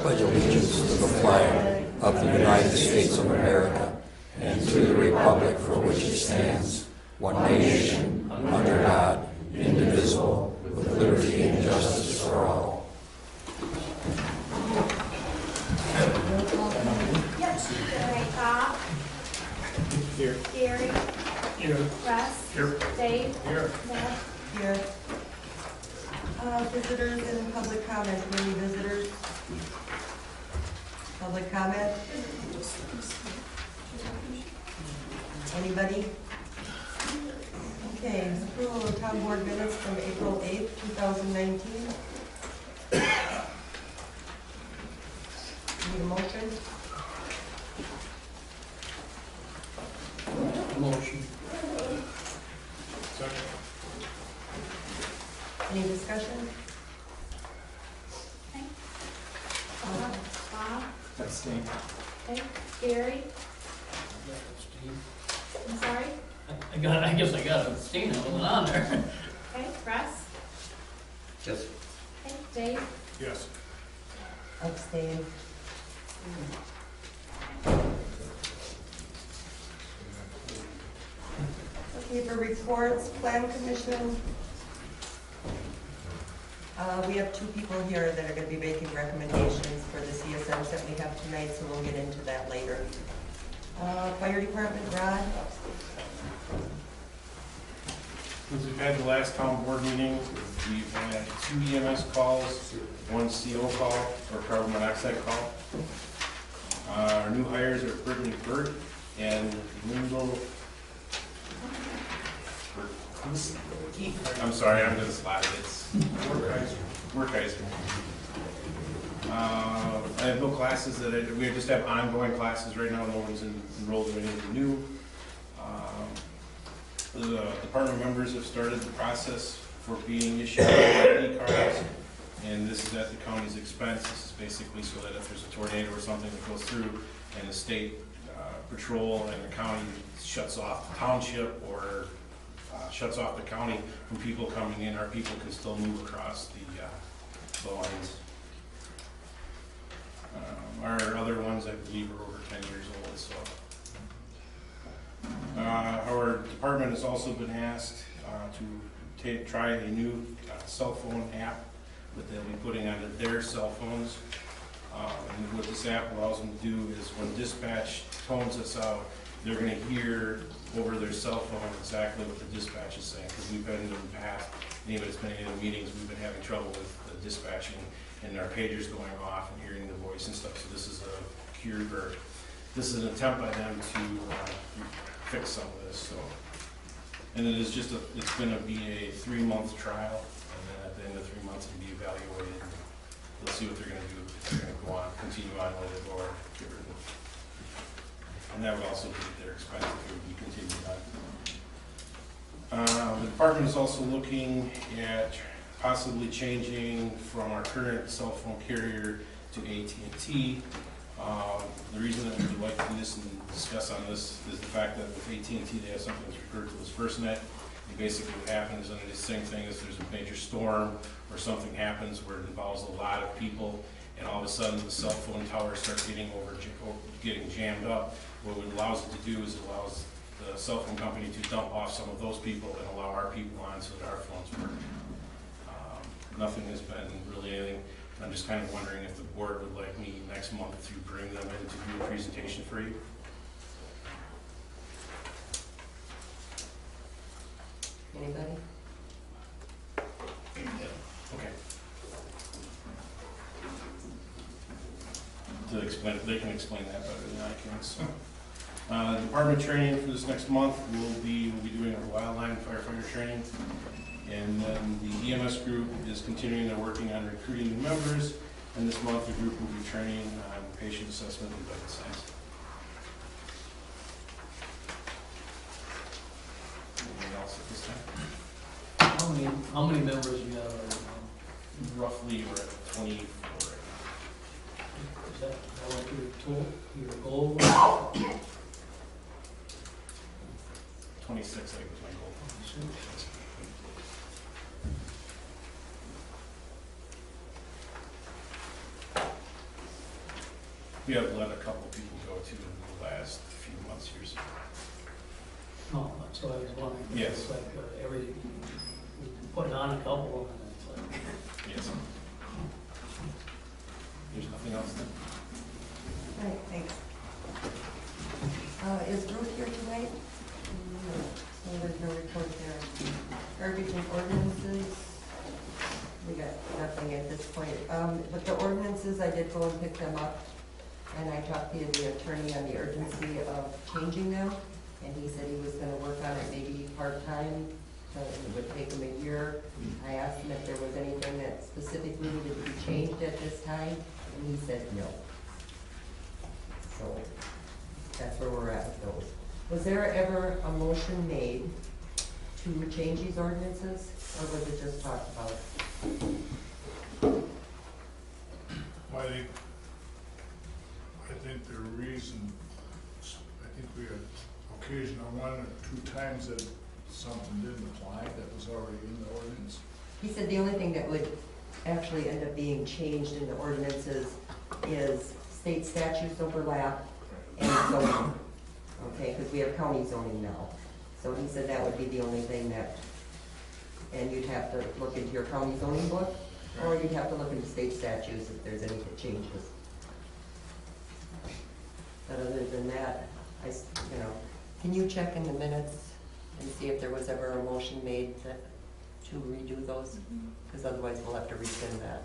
Pledge allegiance to the flag of the United States of America and to the republic for which it stands, one nation, under God, indivisible, with liberty and justice for all. Bob? Here. Gary? Here. Russ? Here. Dave? Here. Beth? Here. Visitors and public comment. Any visitors? Public comment? Anybody? Okay, approval of town board minutes from April 8th, 2019. Need a motion? Motion. Any discussion? Okay. Bob? Abstain. Okay. Gary? I'm sorry? I guess I got to abstain, I wasn't on there. Okay. Russ? Yes. Okay. Dave? Yes. Abstain. Okay, for reports, plan commission. We have two people here that are going to be making recommendations for the CSMs that we have tonight, so we'll get into that later. Fire department, Rod? Since we've had the last town board meeting, we've had 2 EMS calls, 1 CO call, or carbon monoxide call. Our new hires are Brittany Burt and Lindsay. I'm sorry, I'm gonna slide it. It's Workeiser. I have no classes we just have ongoing classes right now. No one's enrolled in anything new. The department members have started the process for being issued ID cards, and this is at the county's expense. This is basically so that if there's a tornado or something that goes through and the state patrol and the county shuts off the township or shuts off the county from people coming in, our people can still move across the lines. Our other ones, I believe, are over 10 years old. So, our department has also been asked to try a new cell phone app that they'll be putting onto their cell phones. And what this app allows them to do is when dispatch tones us out, they're going to hear over their cell phone exactly what the dispatch is saying. Because we've been in the past, anybody that's been in the meetings, we've been having trouble with the dispatching and our pagers going off and hearing the voice and stuff. So this is a cure, or this is an attempt by them to fix some of this. So, and it is just it's going to be a 3-month trial, and then at the end of 3 months, it'll be evaluated. And we'll see what they're going to do. If they're going to go on, continue on with it, or get rid of it. And that would also be at their expense if it would be continued on. The department is also looking at possibly changing from our current cell phone carrier to AT&T. The reason that we would like to do this and discuss on this is the fact that with AT&T they have something that's referred to as FirstNet. And basically what happens under the same thing is there's a major storm or something happens where it involves a lot of people, and all of a sudden the cell phone tower starts getting jammed up. What it allows it to do is it allows the cell phone company to dump off some of those people and allow our people on so that our phones work. Nothing has been really anything. I'm just kind of wondering if the board would like me next month to bring them in to do a presentation for you. Anybody? Okay. To explain, they can explain that better than I can. So, department training for this next month we'll be doing our wildland firefighter training, and then the EMS group is continuing their working on recruiting new members. And this month the group will be training on patient assessment and vital signs. Anything else at this time? How many members you have right now? Roughly we're at 24 right Is that what your goal was? 26, I think was my goal. we have let a couple people go too in the last few months here. So. No, that's what I was wondering. Yes. It's like we put on a couple and it's like, Yes. There's nothing else then? All right, thanks. Is Ruth here tonight? No, so there's no report there. Garbage and ordinances, we got nothing at this point. But the ordinances, I did go and pick them up, and I talked to the attorney on the urgency of changing them, and he said he was gonna work on it maybe part-time, so it would take him a year. I asked him if there was anything that specifically needed to be changed at this time, and he said no. So that's where we're at with those. Was there ever a motion made to change these ordinances, or was it just talked about? Well, I think the reason, I think we had occasion on 1 or 2 times that something didn't apply that was already in the ordinance. He said the only thing that would actually end up being changed in the ordinances is state statutes overlap and zoning. Okay, because we have county zoning now. So he said that would be the only thing that, and you'd have to look into your county zoning book, or you'd have to look into state statutes if there's any changes. But other than that, can you check in the minutes and see if there was ever a motion made to redo those? Because otherwise we'll have to rescind that.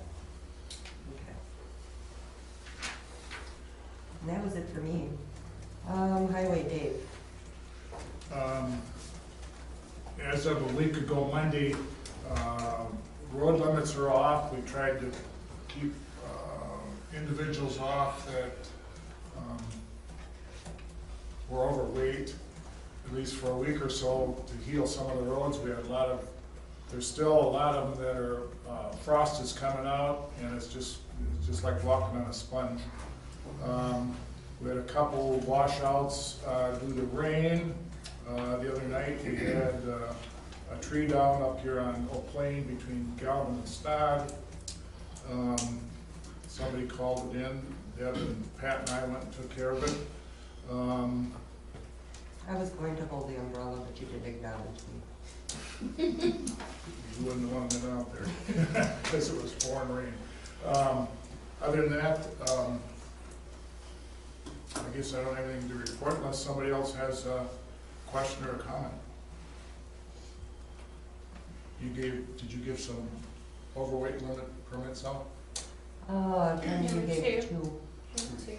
Okay. And that was it for me. Highway, Dave. As of a week ago Monday, road limits are off. We tried to keep individuals off that were overweight, at least for a week or so, to heal some of the roads. We had there's still a lot of them that are, frost is coming out, and it's just like walking on a sponge. We had a couple washouts due to rain. The other night we had a tree down up here on Oak Plain between Galvin and Stad. Somebody called it in. Deb and Pat and I went and took care of it. I was going to hold the umbrella, but you didn't acknowledge me. You wouldn't have wanted it out there because it was pouring rain. Other than that, I guess I don't have anything to report unless somebody else has a question or a comment. Did you give some overweight limit permits out? And you There were gave two. two.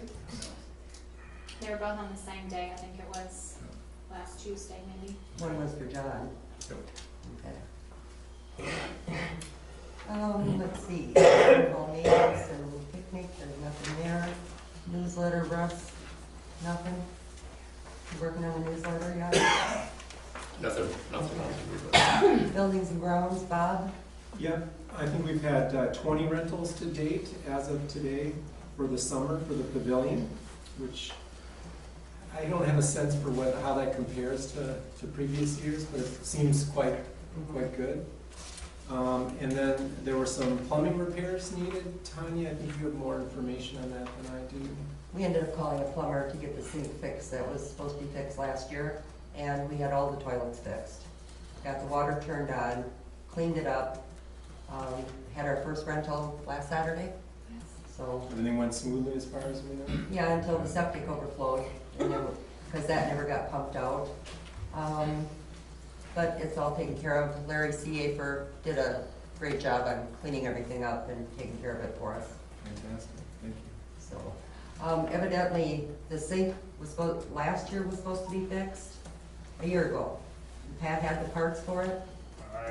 They were both on the same day, I think it was last Tuesday maybe. One was for John. Yep. Okay. Let's see, all meetings and picnic, there's nothing there. Newsletter, Russ, nothing? You working on the newsletter yet? Nothing. Buildings and grounds, Bob? Yeah, I think we've had 20 rentals to date as of today for the summer for the pavilion, which I don't have a sense for how that compares to previous years, but it seems quite good. And then there were some plumbing repairs needed. Tanya, I think you have more information on that than I do. We ended up calling a plumber to get the sink fixed that was supposed to be fixed last year, and we had all the toilets fixed. Got the water turned on, cleaned it up, had our first rental last Saturday. So, Everything went smoothly as far as we know? yeah, until the septic overflowed, and then, because that never got pumped out. But it's all taken care of. Larry Seafer did a great job on cleaning everything up and taking care of it for us. Fantastic, thank you. So, evidently, the sink last year was supposed to be fixed a year ago. Pat had the parts for it. I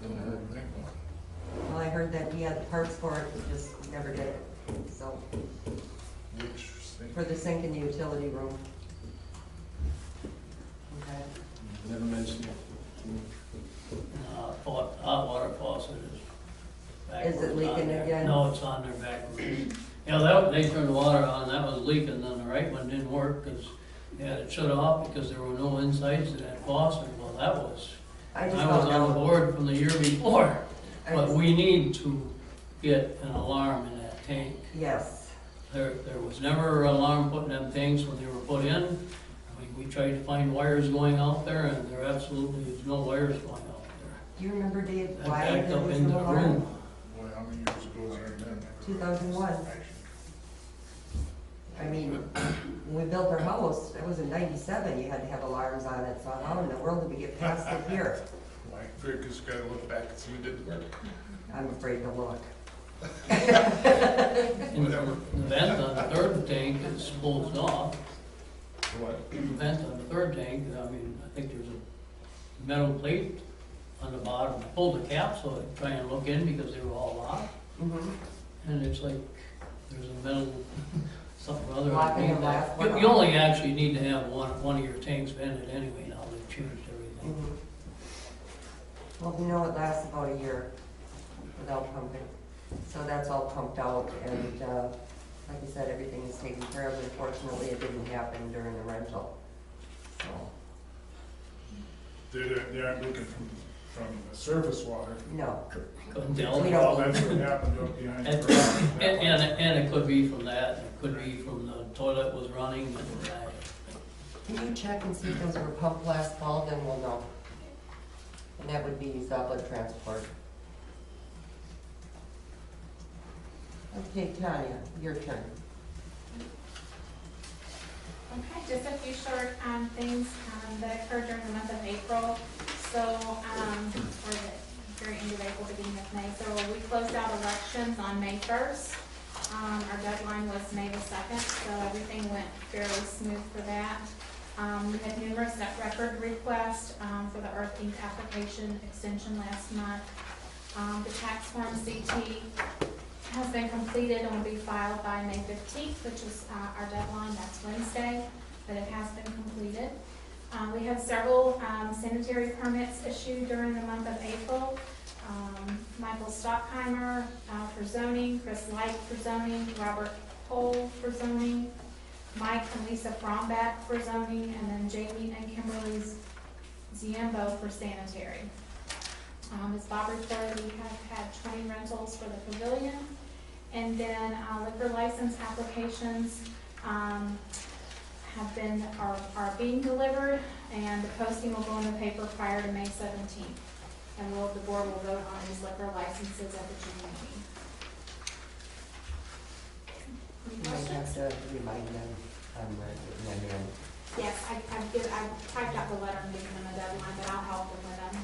didn't hear anything. Well, I heard that he had the parts for it, he just never did it. So, Which thing? for the sink in the utility room. Okay. Never mentioned it to me. Hot water faucet is back. Is it leaking again? No, it's on there back. Yeah, they turned the water on, that was leaking, then the right one didn't work because they had it shut off because there were no insides to that faucet. Well, that was, I I just was found on out. board from the year before. I But just- we need to get an alarm in that tank. Yes. There was never an alarm put in them things when they were put in. We tried to find wires going out there, and there absolutely is no wires going out there. Do you remember, Dave, That why backed there up was into no the alarm? room. Boy, how many years ago was that then? 2001. I mean, when we built our house, that was in 97, you had to have alarms on it, so how in the world did we get past it here? Like, because you gotta look back and see who did the work. I'm afraid to look. And the vent on the third tank is closed off. What? The vent on the third tank, I mean, I think there's a metal plate on the bottom. I pulled the cap so I try and look in because they were all locked. Mhm. And it's like, there's a metal, something or other. Locking underneath the that. last one You off. only actually need to have one of your tanks vented anyway, now they've changed everything. Mhm. Well, you know, it lasts about a year without pumping. So that's all pumped out, and like I said, everything is taken care of. Unfortunately, it didn't happen during the rental. So, They aren't leaking from the surface water. no. Couldn't tell. We Well, don't- that's what happened up behind. And, the garage. and it could be from that, it could be from the toilet was running, and Can you check and see if those were pumped last fall, then we'll know. And that would be outlet transport. Okay, Tanya, your turn. Okay, just a few short things that occurred during the month of April. So, or the very end of April, beginning of May. So we closed out elections on May 1st. Our deadline was May the 2nd, so everything went fairly smooth for that. We had numerous net record requests for the Earth Inc. application extension last month. The tax form CT has been completed and will be filed by May 15th, which is our deadline. That's Wednesday, but it has been completed. We had several sanitary permits issued during the month of April. Michael Stockheimer for zoning, Chris Light for zoning, Robert Cole for zoning, Mike and Lisa Fromback for zoning, and then Jamie and Kimberly Ziembo for sanitary. As Bob reported, we have had 20 rentals for the pavilion, and then liquor license applications are being delivered, and the posting will go in the paper prior to May 17th. And the board will vote on these liquor licenses at the June meeting. Any You might questions? have to remind them, and then, Yes, I typed out the letter and given them a deadline, but I'll help them with them.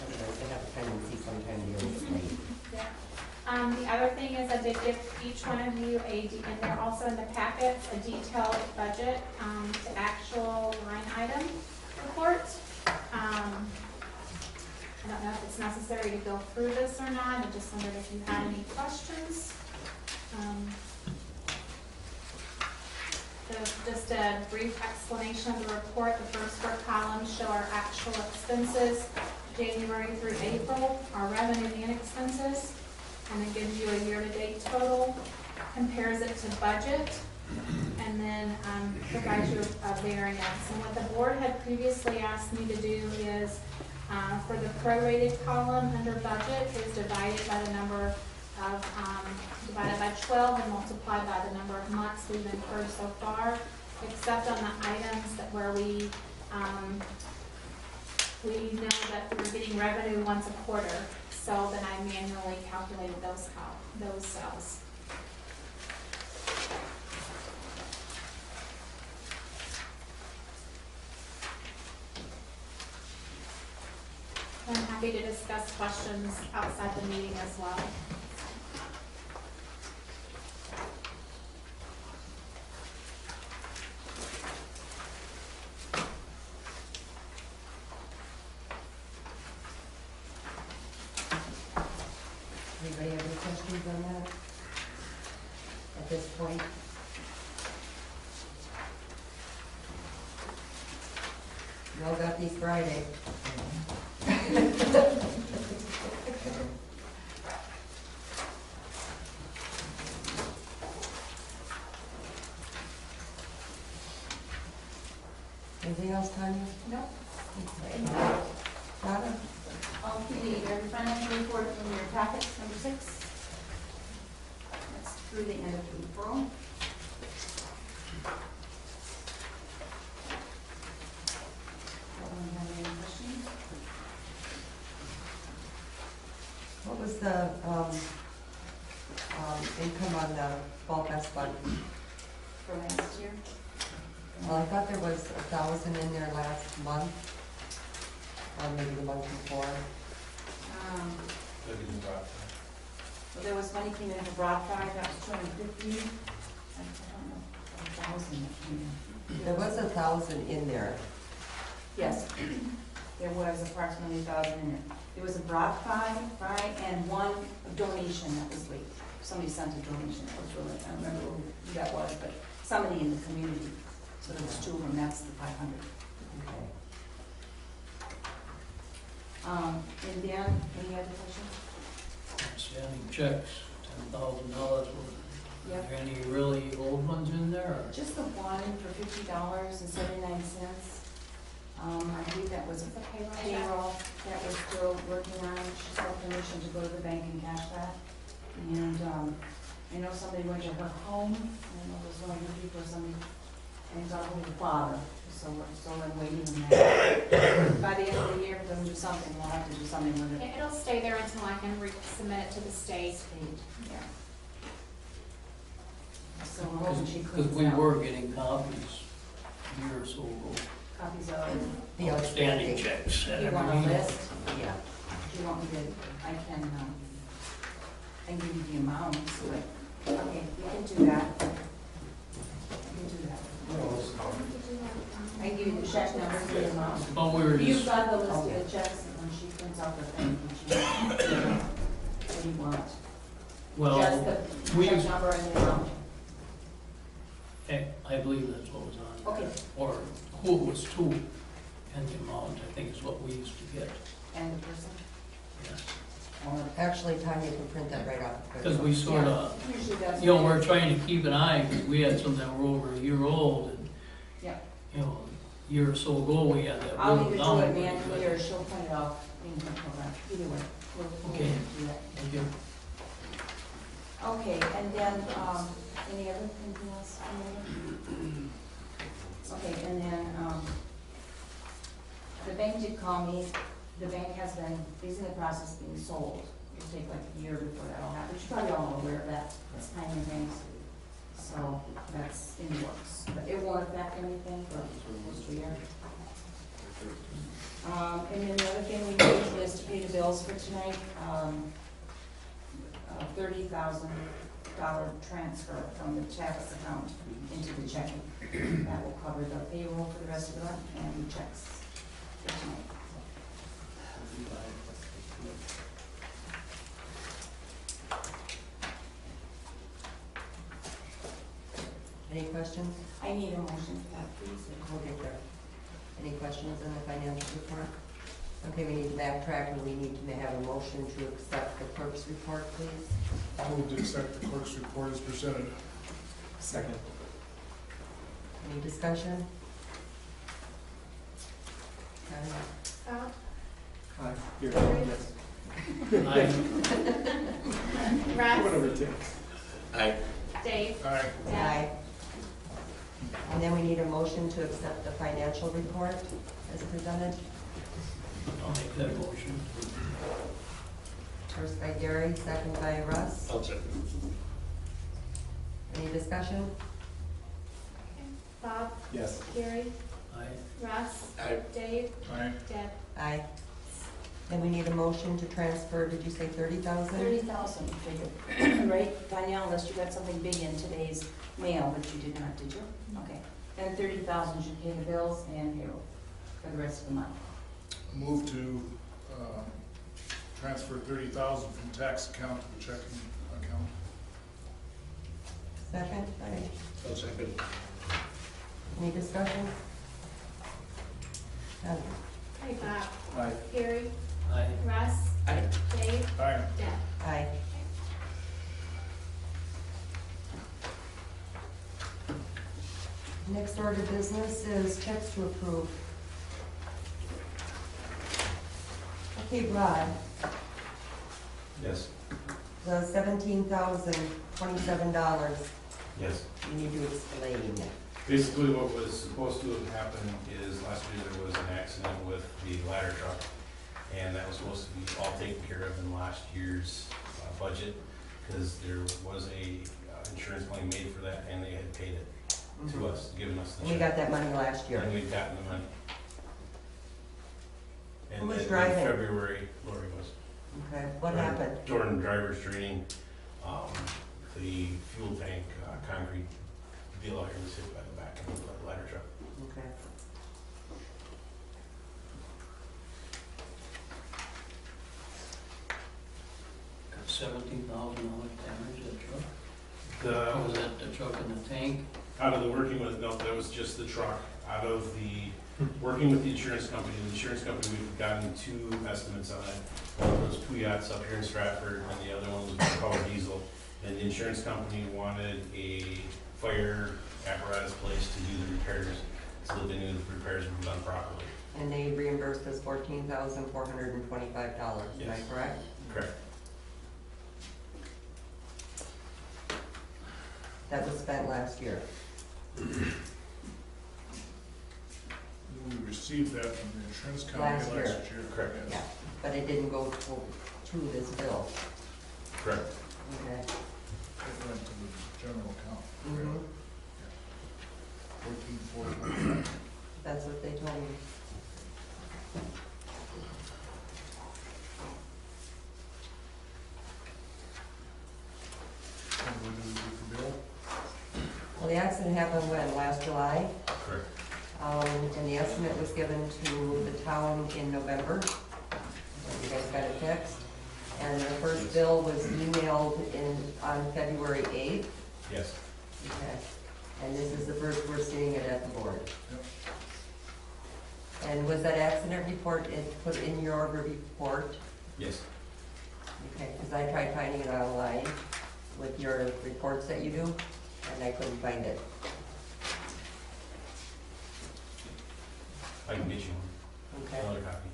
otherwise they have a tendency sometimes to be late. Yeah. The other thing is I did give each one of you and they're also in the packet, a detailed budget, to actual line item report. I don't know if it's necessary to go through this or not. I just wondered if you had any questions. So just a brief explanation of the report. The first four columns show our actual expenses, January through April, our revenue and expenses, and it gives you a year-to-date total, compares it to budget, and then provides you a variance. And what the board had previously asked me to do is, for the prorated column under budget, is divided by the number of, divided by 12 and multiplied by the number of months we've incurred so far, except on the items that where we know that we're getting revenue once a quarter, so then I manually calculated those cells. I'm happy to discuss questions outside the meeting as well. Anybody have any questions on that at this point? You all got these Friday. Anything else, Tanya? No. Okay. Donna? You need a financial report from your packets, number 6. through the end of April. Anyone have any questions? What was the, income on the fall fest fund? For last year? Well, I thought there was 1,000 in there last month, or maybe the month before. Well, there was money came in for Broad Five, that was 250. I don't know, 1,000 that came in. There was 1,000 in there. Yes, there was approximately 1,000 in it. There was a Broad Five, and one donation that was late. Somebody sent a donation that was really, I don't remember who that was, but somebody in the community. So there was 2 of them, that's the 500. Okay. And Dan, any other questions? Outstanding checks, $10,000 worth. Yep. Are there any really old ones in there? Or? Just the one for $50.79. I believe that was a payroll that we're still working on. She's got permission to go to the bank and cash that. And I know somebody went to her home, I know it was one of the people, somebody, and got hold of the father, so we're still waiting on that. By the end of the year, if it doesn't do something, we'll have to do something with it. It'll stay there until I can submit it to the state. Yeah. So we're hoping she Because cleans we it out. were getting copies a year or so ago. Copies of, The Outstanding checks at you every want a meeting. list? Yeah. Do you want me to, I can give you the amounts, but, okay, we can do that. We can do that. I can give you the check number and the amount. Oh, we were You've just, got the list of the checks, and when she prints out the thing, what do you want? well, Just the we, check number and the amount. I believe that's what was on there. Okay, Or who it was to, and the amount, I think is what we used to get, and the person? yes. Actually, Tanya can print that right off. the Because we sort of, Yeah, usually that's. you know, we're trying to keep an eye, because we had some that were over a year old, and, Yeah. you know, a year or so ago, we had that. I'll written either do down it pretty manually good. or she'll print it off in her program, either way. We'll Okay. do that. Thank you. Okay, and then, anything else? Okay, and then, the bank did call me, the bank has been, is in the process of being sold. It'll take like a year before that'll happen, you're probably all aware of that, it's tiny banks. So, that's in the works, but it won't affect anything for almost a year. And then the other thing we need is to pay the bills for tonight, $30,000 transfer from the tax account into the checking. That will cover the payroll for the rest of the month and the checks for tonight. Any questions? I need a motion for that, please. We'll get there. Any questions on the financial report? Okay, we need to backtrack and we need to have a motion to accept the clerk's report, please. I move to accept the clerk's report as presented. Second. Any discussion? Bob? Aye. Here, yes. Aye. Whatever Russ? it takes. Dave? Aye. Deb? Aye. And then we need a motion to accept the financial report as presented. I'll make that motion. First by Gary, second by Russ. I'll second. Any discussion? Okay. Bob? Yes. Gary? Aye. Russ? Aye. Dave? Aye. Deb? Aye. Then we need a motion to transfer, did you say 30,000? 30,000 figure, right? Danielle, unless you got something big in today's mail, but you did not, did you? Okay. Then 30,000 should pay the bills and payroll for the rest of the month. Move to transfer 30,000 from tax account to the checking account. Second, by, I'll second. any discussion? None. Hey, Bob? Aye. Gary? Aye. Russ? Aye. Dave? Aye. Deb? Aye. Next order of business is checks to approve. Okay, Rod, Yes. The $17,027, Yes. you need to explain. Basically, what was supposed to have happened is last year there was an accident with the ladder truck, and that was supposed to be all taken care of in last year's budget, because there was a insurance claim made for that, and they had paid it to us, given us the And we check. got that money last year. And we'd gotten the money. Who And was then in driving? February, Lori was. Okay, what happened? During driver's training, the fuel tank, concrete deal out here was hit by the back of the ladder truck. Okay. Got $17,000 damage to the truck. The, Was that the truck and the tank? out of the working with, no, that was just the truck. Out of the, working with the insurance company, we've gotten two estimates on it. One was Puyat's up here in Stratford, and the other one was Power Diesel. And the insurance company wanted a fire apparatus place to do the repairs, so that they knew the repairs were done properly. And they reimbursed us $14,425, am I Yes. correct? Correct. That was spent last year. We received that from the insurance company Last last year. year. Correct. Yeah, but it didn't go to this bill. Correct. Okay. It went to the general account. Mhm. 14,425. That's what they told me. And when did we do the bill? Well, the accident happened when, last July? Correct. And the estimate was given to the town in November. You guys got it fixed? And the first bill was emailed on February 8th. Yes. Okay. And this is the first we're seeing it at the board. Yep. And was that accident report put in your report? Yes. Okay, because I tried finding it online with your reports that you do, and I couldn't find it. I can get you Okay, another copy.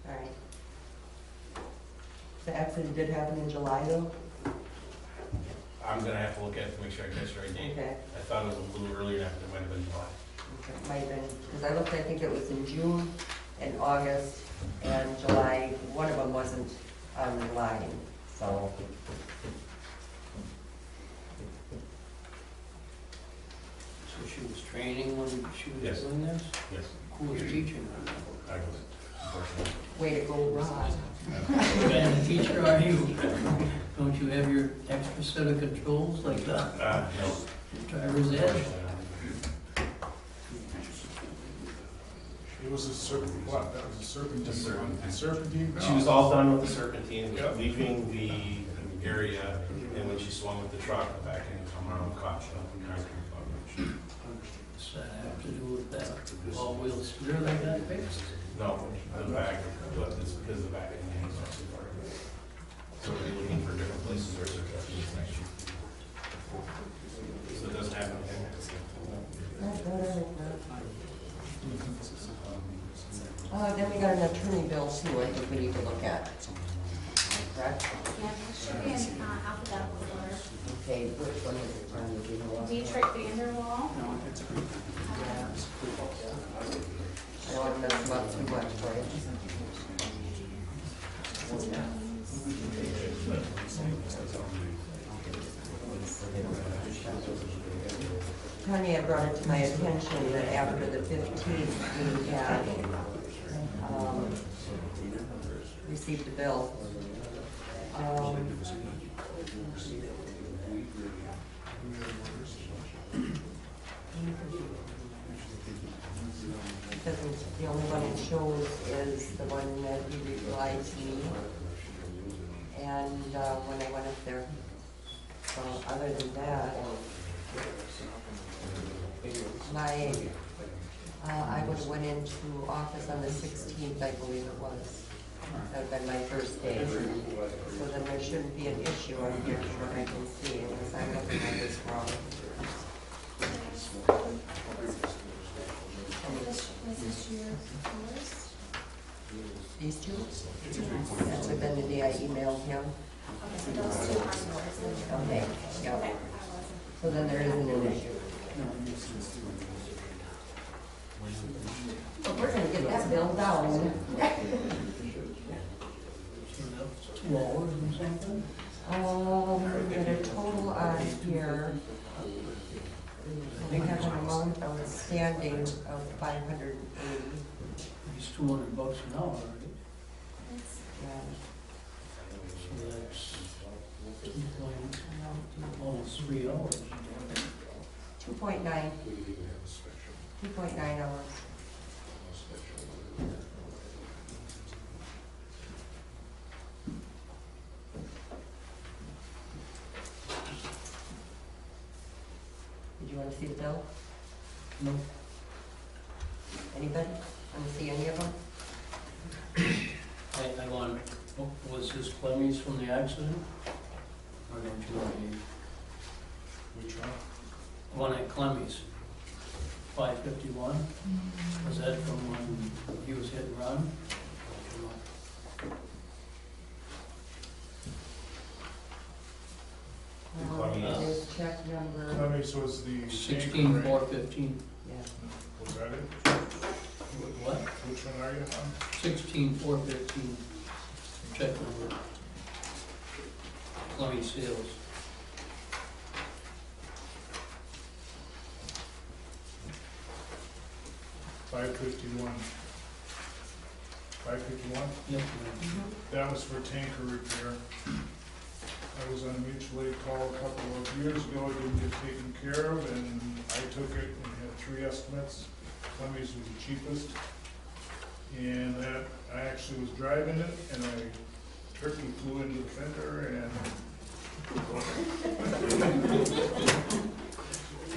all right. The accident did happen in July though? I'm gonna have to look at it to make sure I catch the right date. Okay. I thought it was a little earlier, than that, but it might have been July. Okay, it might have been, because I looked, I think it was in June and August and July. One of them wasn't online, so. So she was training when she was Yes. doing this? Yes. Who was teaching her? I was, unfortunately. Way to go, Rod. What kind of teacher are you? Don't you have your extra set of controls like the No. driver's ed? It was a serpent, what, that was a serpentine. A serpentine. Serpentine? She was all done with the serpentine, Yep. leaving the area, and when she swung with the truck, the back end come around, caught the concrete bug. Does that have to do with that all-wheel steer they got fixed? No, the back, but it's because the back end hangs off too far. So we're looking for different places where there's next year. So it doesn't have anything. Then we got an attorney bill too, I think we need to look at. Correct? Yeah, it should be in alphabetical order. Okay, which one is it from, do you know what? Dietrich Vanderwall. I don't want to mess them up too much for you. Tanya had brought it to my attention that after the 15th, we had received a bill. Because the only one it shows is the one that he replied to me. And when I went up there. So other than that, I would have went into office on the 16th, I believe it was. That would have been my first day. So then there shouldn't be an issue on here, sure I can see, unless I'm looking at this wrong. Was this your first? These two? That would have been the day I emailed him. Okay, so those two aren't yours. Okay, yeah. Okay. So then there isn't an issue. But we're gonna get that bill down. So that's 2 hours or something? We got a total on here. We have an amount outstanding of 580. It's $200 an hour, right? Yeah. So that's 2 point, almost 3 hours. 2.9. 2.9 hours. Did you want to see the bill? No. Anybody? Want to see any of them? I want, was this Clemmy's from the accident? Or don't you want me? Which one? One at Clemmy's, 551. Was that from when he was hit and run? There's check number, Let me, so it's the. 16415. yeah. Was that it? What? Which one are you on? 16415. Check number. Clemmy Sales. $551. $551? Yep. That was for tanker repair. I was on a mutual aid call a couple of years ago, it didn't get taken care of, and I took it and had 3 estimates. Clemmy's was the cheapest. And that, I actually was driving it, and I turkey flew into the fender, and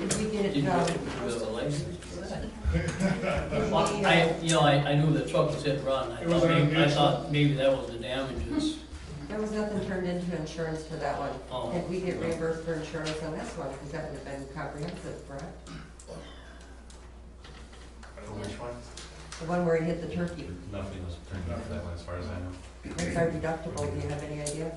Did we get Did it you done? get the license for that? Well, I knew the truck was hit and run. It was on I a thought maybe that was the damages. There was nothing turned into insurance for that one. Oh. Did we get reimbursed for insurance on this one? Because that would have been comprehensive, correct? Which one? The one where he hit the turkey. Nothing was turned into that one as far as I know. What's our deductible? Do you have any idea?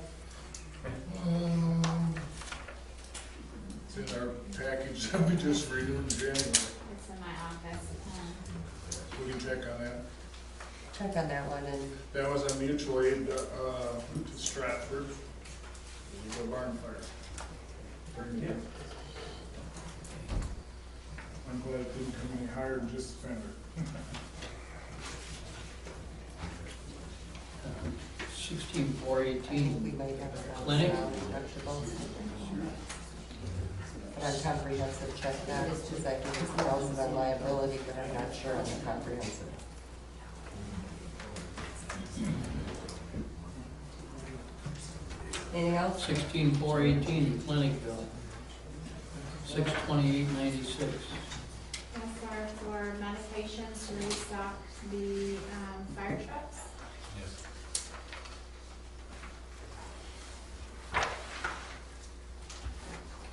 it's in our package that we just renewed in January. It's in my office. We can check on that. Check on that one and, That was a mutual aid, to Stratford. It was a barn fire. I'm glad it didn't come any higher than just the fender. 16418. we might have it on Clinic? deductibles. But on comprehensive check that, it's just like, it's thousands on liability, but I'm not sure on the comprehensive. Anything else? 16418, clinic bill. 62896. Those are for medications to restock the fire trucks. Yes.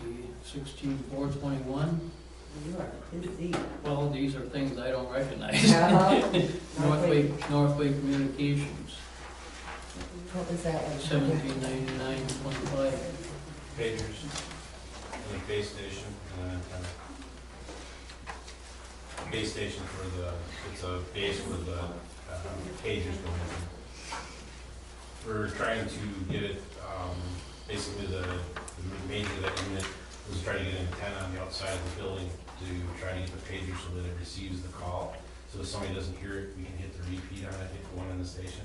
Okay, 16421. You are busy. Well, these are things I don't recognize. No. Northway Communications, What was that one? 1799.25. Pagers, and the base station, and then base station for the, it's a base where the pagers go in. We're trying to get it, basically the major of that unit was trying to get an antenna on the outside of the building to try to get the pager so that it receives the call. So if somebody doesn't hear it, we can hit the repeat on it, hit the one in the station.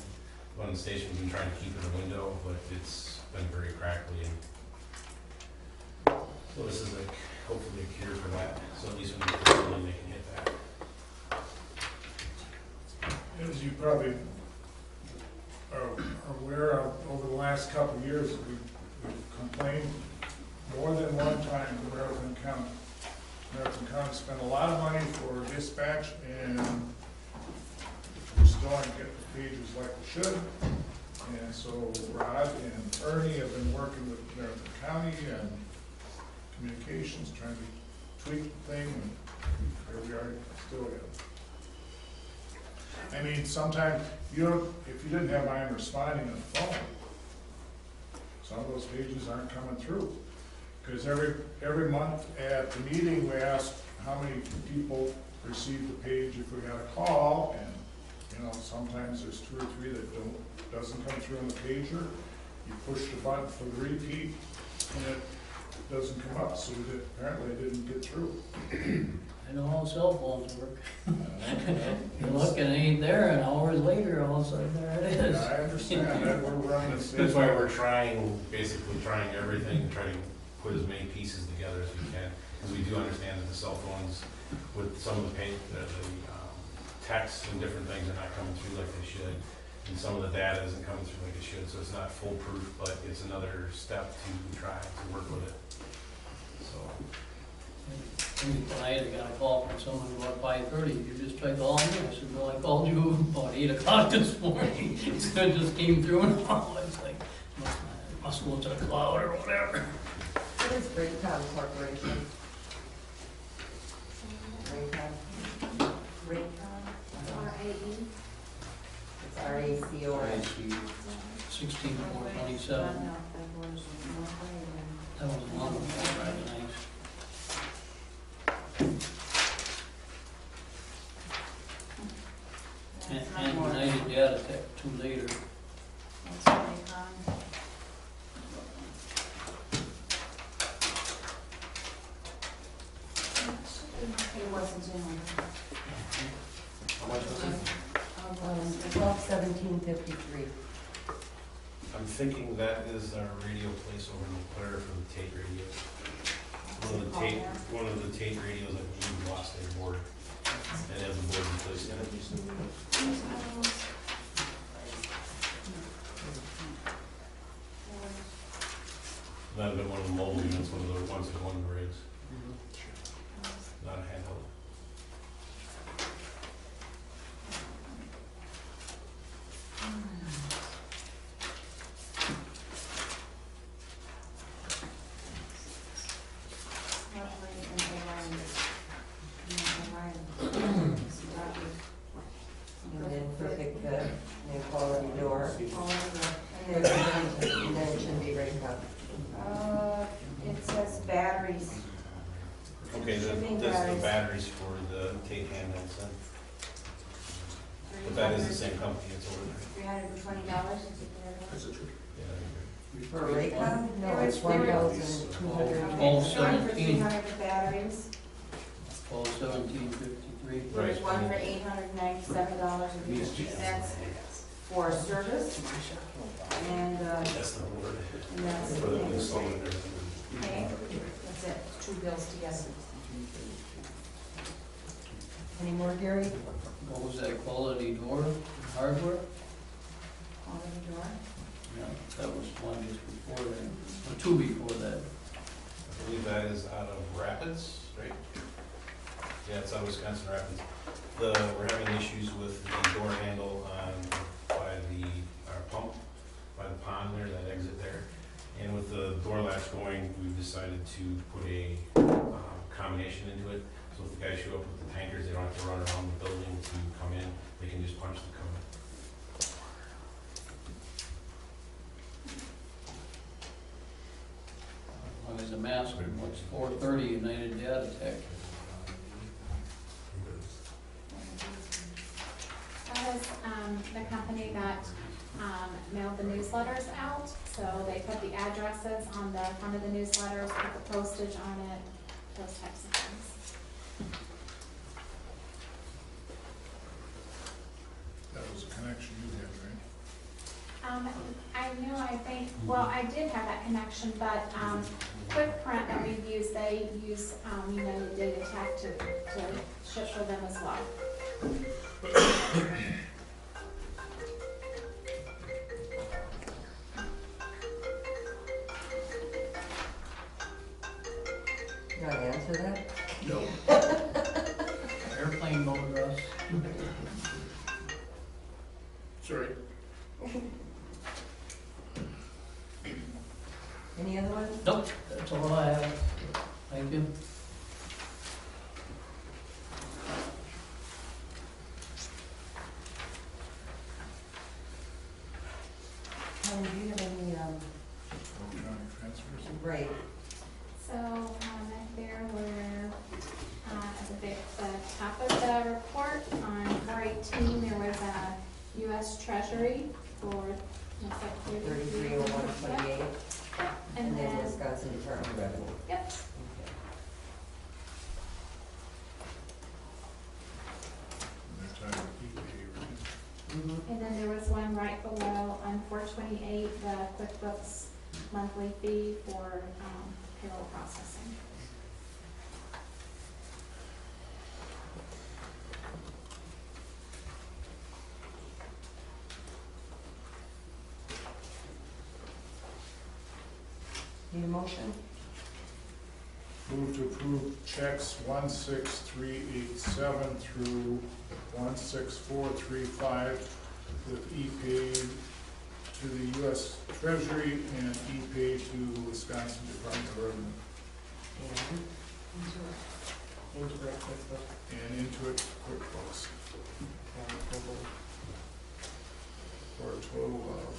The one in the station, we've been trying to keep in the window, but it's been very crackly. And so this is like, hopefully a cure for that, so at least when they get the building, they can hit that. As you probably are aware of, over the last couple of years, we've complained more than one time to Marathon County. Marathon County spent a lot of money for dispatch, and we still aren't getting the pages like we should. And so Rod and Ernie have been working with Marathon County and communications, trying to tweak the thing, and here we are, still at it. I mean, sometimes, you don't, if you didn't have iron responding on the phone, some of those pages aren't coming through. Because every month at the meeting, we ask how many people received the page if we got a call, and, you know, sometimes there's 2 or 3 that doesn't come through on the pager. You push the button for the repeat, and it doesn't come up, so apparently it didn't get through. I know how cell phones work. You look and it ain't there, and hours later, all of a sudden, there it is. I understand that, we're running the same. That's why we're basically trying everything, trying to put as many pieces together as we can. Because we do understand that the cell phones, with some of the texts and different things are not coming through like they should. And some of the data isn't coming through like it should, so it's not foolproof, but it's another step to try to work with it. So. Maybe tonight I got a call from someone about 5:30, you just tried calling me. I said, well, I called you about 8 o'clock this morning. He said, it just came through and all. It's like, must go to the cloud or whatever. What is Raycom Corporation? Raycom? Raycom? RAE. It's RACOM. 16/4/27. That was a long one, right, nice. And United Data Tech 2 later. It wasn't in. How much was it? 12/17/53. I'm thinking that is our radio place over in McClure for the Tate radios. One of the Tate radios that we lost their board and have the board replaced in it. That would have been one of the mobile units, one of the ones that won the rigs. Not a handheld. And then perfect and quality door. And then it should be Raycom. It says batteries. Okay, Shipping that's the batteries. batteries for the Tate handhelds then. But that is the same company, it's over there. $320. Yeah. For Raycom? No, it's 1,200. Oh, One for 17. 300 batteries. 12/17/53. There's one for $897.50 for service. And, That's the board. and that's, For the installment and everything. okay, that's it, 2 bills together. Any more, Gary? What was that, quality door hardware? Quality door. Yeah, that was one just before that, or 2 before that. I believe that is out of Rapids, right? Yeah, it's out of Wisconsin Rapids. We're having issues with the door handle by our pump, by the pond there, that exit there. And with the door latch going, we've decided to put a combination into it. So if the guys show up with the tankers, they don't have to run around the building to come in, they can just punch the code. As long as the mask, what's 4:30 United Data Tech. That was, the company that, mailed the newsletters out, so they put the addresses on the front of the newsletters, put the postage on it, those types of things. That was a connection you had, right? I know, I think, well, I did have that connection, but, Quick Print that we've used, they use, United Data Tech to ship for them as well. You want to answer that? No. Airplane photographs. Sorry. Any other ones? Nope, that's all I have. Thank you. Do you have any looks like 330128, Yep. and then Wisconsin Department of Revenue. Yep. Okay. Next time, EPA, right? Mhm. And then there was one right below on 428, the QuickBooks monthly fee for payroll processing. Need a motion? Move to approve checks 16387 through 16435 with e-pay to the U.S. Treasury and e-pay to Wisconsin Department of Revenue. And into it QuickBooks. And Intuit QuickBooks for a total of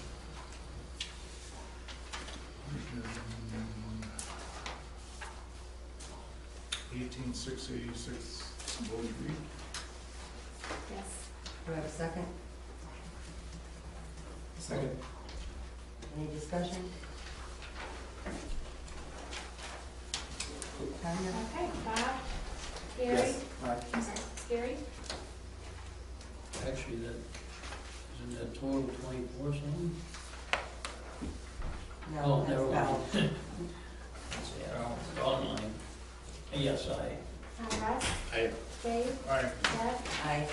18,686.03. Yes. Do I have a second? Second. Any discussion? Tanya? Okay, Bob, Gary, Yes. Aye. I'm sorry, Gary, Actually, that, isn't that total 24 something? No, Oh, that's never mind. Val. Yeah, online. Yes, Russ, Dave, Aye. Deb, Aye.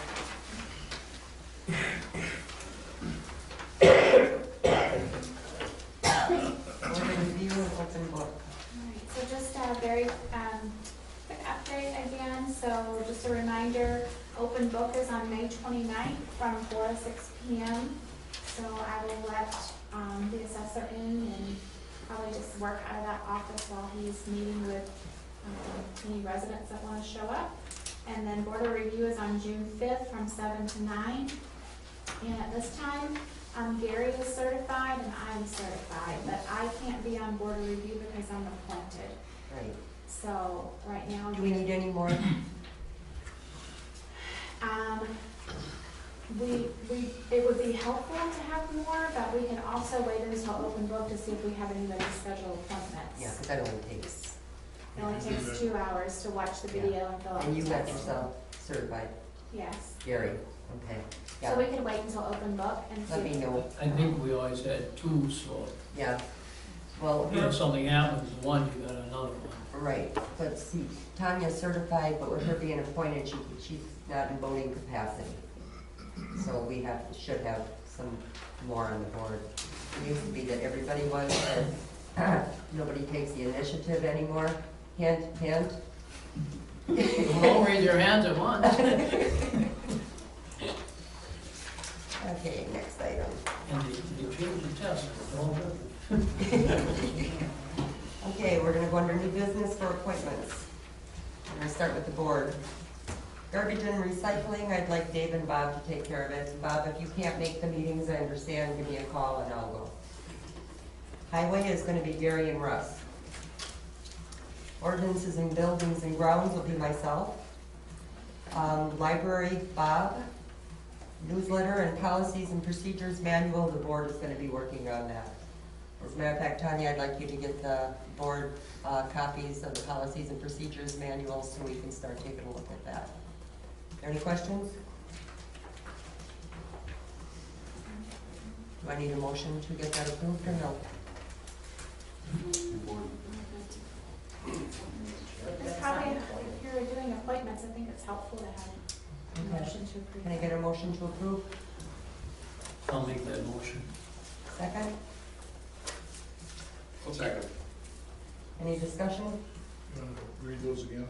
Order review and open book. Alright, so just a very quick update again. So just a reminder, open book is on May 29th from 4 to 6 p.m. So I will let the assessor in and probably just work out of that office while he's meeting with any residents that want to show up. And then board of review is on June 5th from 7 to 9. And at this time, Gary is certified and I'm certified, but I can't be on board of review because I'm appointed. Right. So right now. Do we need any more? It would be helpful to have more, but we can also wait until open book to see if we have anybody scheduled appointments. Yeah, because that only takes, It only takes 2 hours to watch the video and fill out. and you the got text. yourself certified, Yes. Gary, okay. So Yeah, we could wait until open book and see. let me know, I think we always had 2, so yeah. Well, if something happens to one, you got another one. right, but see, Tanya's certified, but with her being appointed, she's not in voting capacity. So we should have some more on the board. It used to be that everybody was, but nobody takes the initiative anymore. Hint, hint. Don't raise your hands at once. Okay, next item. And they changed the test. It's all different. Okay, we're gonna go under new business for appointments. We're gonna start with the board. Garbage and recycling, I'd like Dave and Bob to take care of it. Bob, if you can't make the meetings, I understand, give me a call and I'll go. Highway is gonna be Gary and Russ. Ordinances and buildings and grounds will be myself. Library, Bob. Newsletter and policies and procedures manual, the board is gonna be working on that. As a matter of fact, Tanya, I'd like you to get the board copies of the policies and procedures manual so we can start taking a look at that. Any questions? Do I need a motion to get that approved or no? It's probably, if you're doing appointments, I think it's helpful to have a motion to approve. Can I get a motion to approve? I'll make that motion. Second? Second. Any discussion? You want to read those again?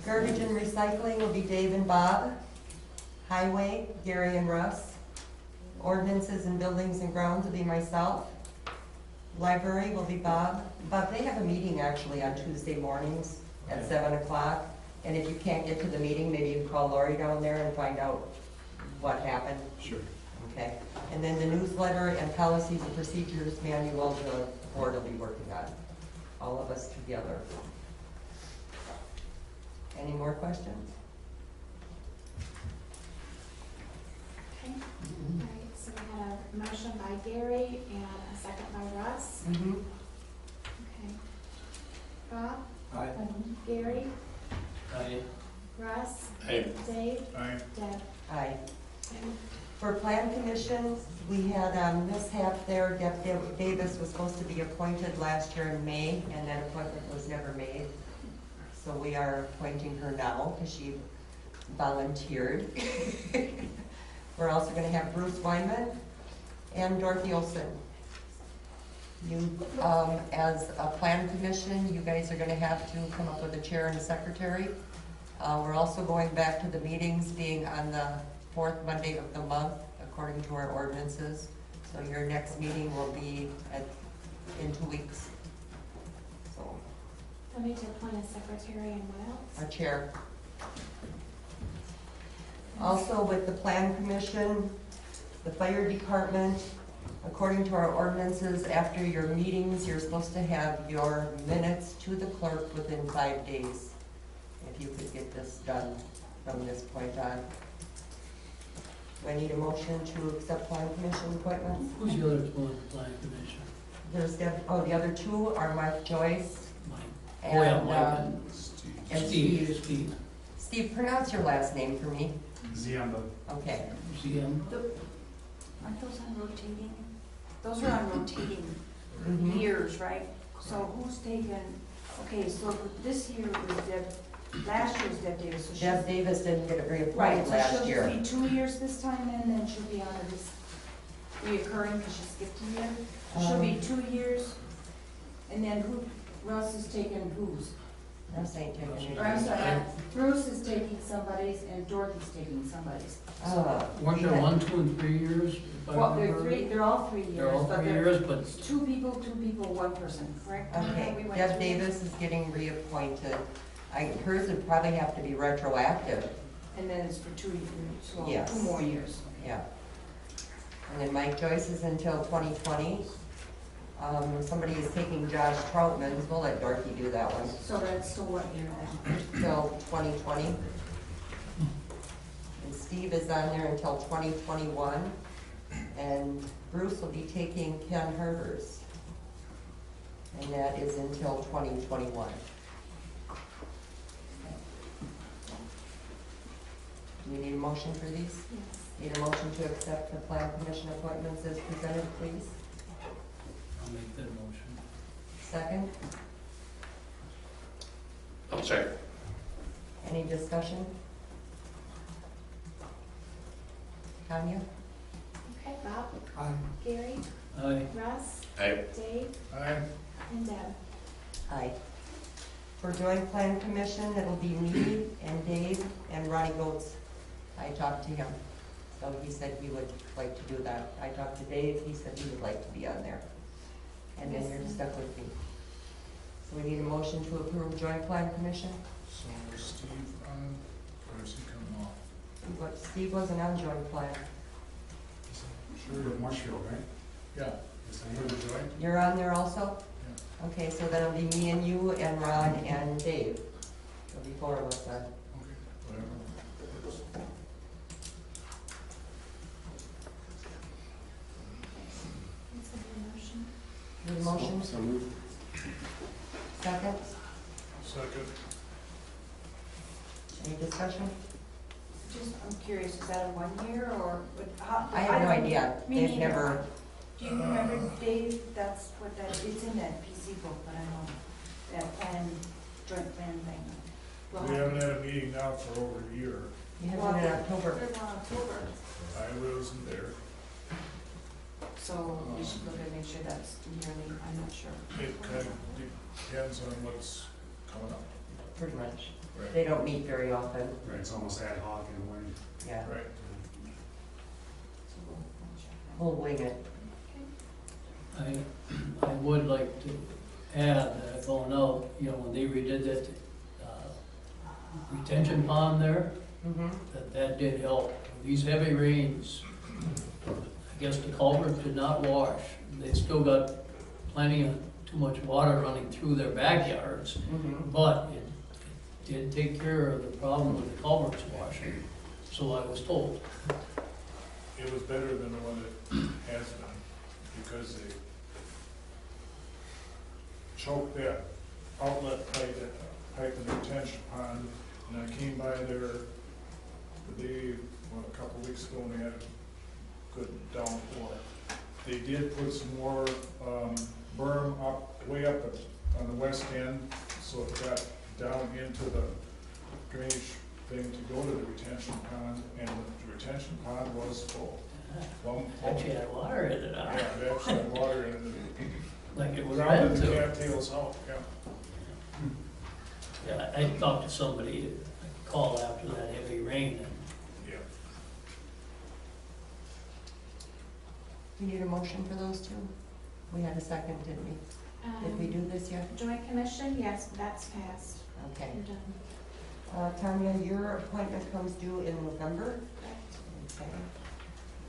Garbage and recycling will be Dave and Bob. Highway, Gary and Russ. Ordinances and buildings and grounds will be myself. Library will be Bob. Bob, they have a meeting actually on Tuesday mornings at 7 o'clock. And if you can't get to the meeting, maybe you can call Lori down there and find out what happened. Sure. Okay. And then the newsletter and policies and procedures manual, the board will be working on. All of us together. Any more questions? Okay, alright, so So we had a motion by Gary and a second by Russ. Mm-hmm. Okay. Bob? Aye. Gary? I, Russ? Aye. Dave? Aye. Deb? Aye. Okay. For Plan Commission, we had a mishap there. Deb Davis was supposed to be appointed last year in May, and that appointment was never made. So we are appointing her now, because she volunteered. We're also gonna have Bruce Wyman and Dorothy Olson. You, as a Plan Commission, you guys are gonna have to come up with a chair and a secretary. We're also going back to the meetings being on the fourth Monday of the month, according to our ordinances. So your next meeting will be in 2 weeks. So, I need to appoint a secretary and what else? a chair. Also with the Plan Commission, the Fire Department, according to our ordinances, after your meetings, you're supposed to have your minutes to the clerk within 5 days. If you could get this done from this point on. Do I need a motion to accept Plan Commission appointments? who's the other one, Plan Commission? There's, the other two are Mark Joyce Mike. and, Oh, yeah, Mike and Steve, Steve. Steve, Steve, pronounce your last name for me. Ziamba. Okay. CM. Aren't those on rotating? Those are on rotating Mhm. years, right? So who's taken, okay, so this year was Deb, last year was Deb Davis, so she's. Deb Davis didn't get it Right, reappointed so last she'll year. just be 2 years this time then she'll be on this reoccurring because she skipped a year. So she'll be 2 years, and then who, Russ is taking whose? Russ ain't taking Or I'm it. sorry, Bruce is taking somebody's and Dorothy's taking somebody's. Weren't there 1, 2, and 3 years? if I Well, remember? they're all 3 years. They're all but 3 they're years, but It's 2 people, 1 person, correct? Okay, We went Deb through- Davis is getting reappointed. Hers would probably have to be retroactive, And then it's for 2 years, so Yes. 2 more years. yeah. And then Mike Joyce is until 2020. Somebody is taking Josh Troutman's, we'll let Dorothy do that one, So that's still what year then? till 2020. And Steve is on there until 2021. And Bruce will be taking Ken Herber's. And that is until 2021. Do we need a motion for these? Yes. Need a motion to accept the Plan Commission appointments as presented, please? I'll make that motion. Second, I'll check. any discussion? Tanya? Okay, Bob? Aye. Gary? Aye. Russ? Aye. Dave? Aye. And Deb? Aye. For Joint Plan Commission, it'll be me and Dave and Ronnie Goetz. I talked to him, so he said he would like to do that. I talked to Dave, he said he would like to be on there. And then you're stuck with me. So we need a motion to approve Joint Plan Commission? So is Steve on, or is he coming off? But Steve wasn't on Joint Plan. Sure, with Marshfield, right? Yeah. For the joint? You're on there also? Yeah. Okay, so then it'll be me and you and Ron and Dave. There'll be 4 of us then. Okay, whatever. What's the motion? Need a motion? So moved. Second? Second. Any discussion? Just, I'm curious, is that a 1 year or how? I have no don't- idea. Me They've neither. never, Do you remember, Dave, that's what that, it's in that PC book, but I don't, that plan, joint plan thing. Well, We haven't had a meeting now for over a year. you have one in October. There's one in October, I wasn't there. so we should look and make sure that's yearly, I'm not sure. It kind of depends on what's coming up. Pretty much. Right. They don't meet very often, Right, it's almost ad hoc in a way. yeah. Right. So we'll check that. We'll wing it. I would like to add, going out, you know, when they redid that retention pond there, Mm-hmm. that did help. These heavy rains, I guess the culvert did not wash. They still got plenty of, too much water running through their backyards, Mm-hmm. but it did take care of the problem with the culverts washing, so I was told. It was better than the one that has been, because they choked that outlet pipe in the retention pond, and I came by there a couple weeks ago, and they had a good downpour. They did put some more, berm way up on the west end, so it got down into the drainage thing to go to the retention pond, and the retention pond was full. Actually had water in it, huh? Yeah, it actually had water in it. Like it was Rounded meant the to. cattails out, yeah. Yeah, I talked to somebody, called after that heavy rain, and Yeah. We need a motion for those two? We had a second, didn't we? Did we do this yet? Joint commission, yes, that's passed. Okay. You're done. Tanya, your appointment comes due in November. Correct. Okay.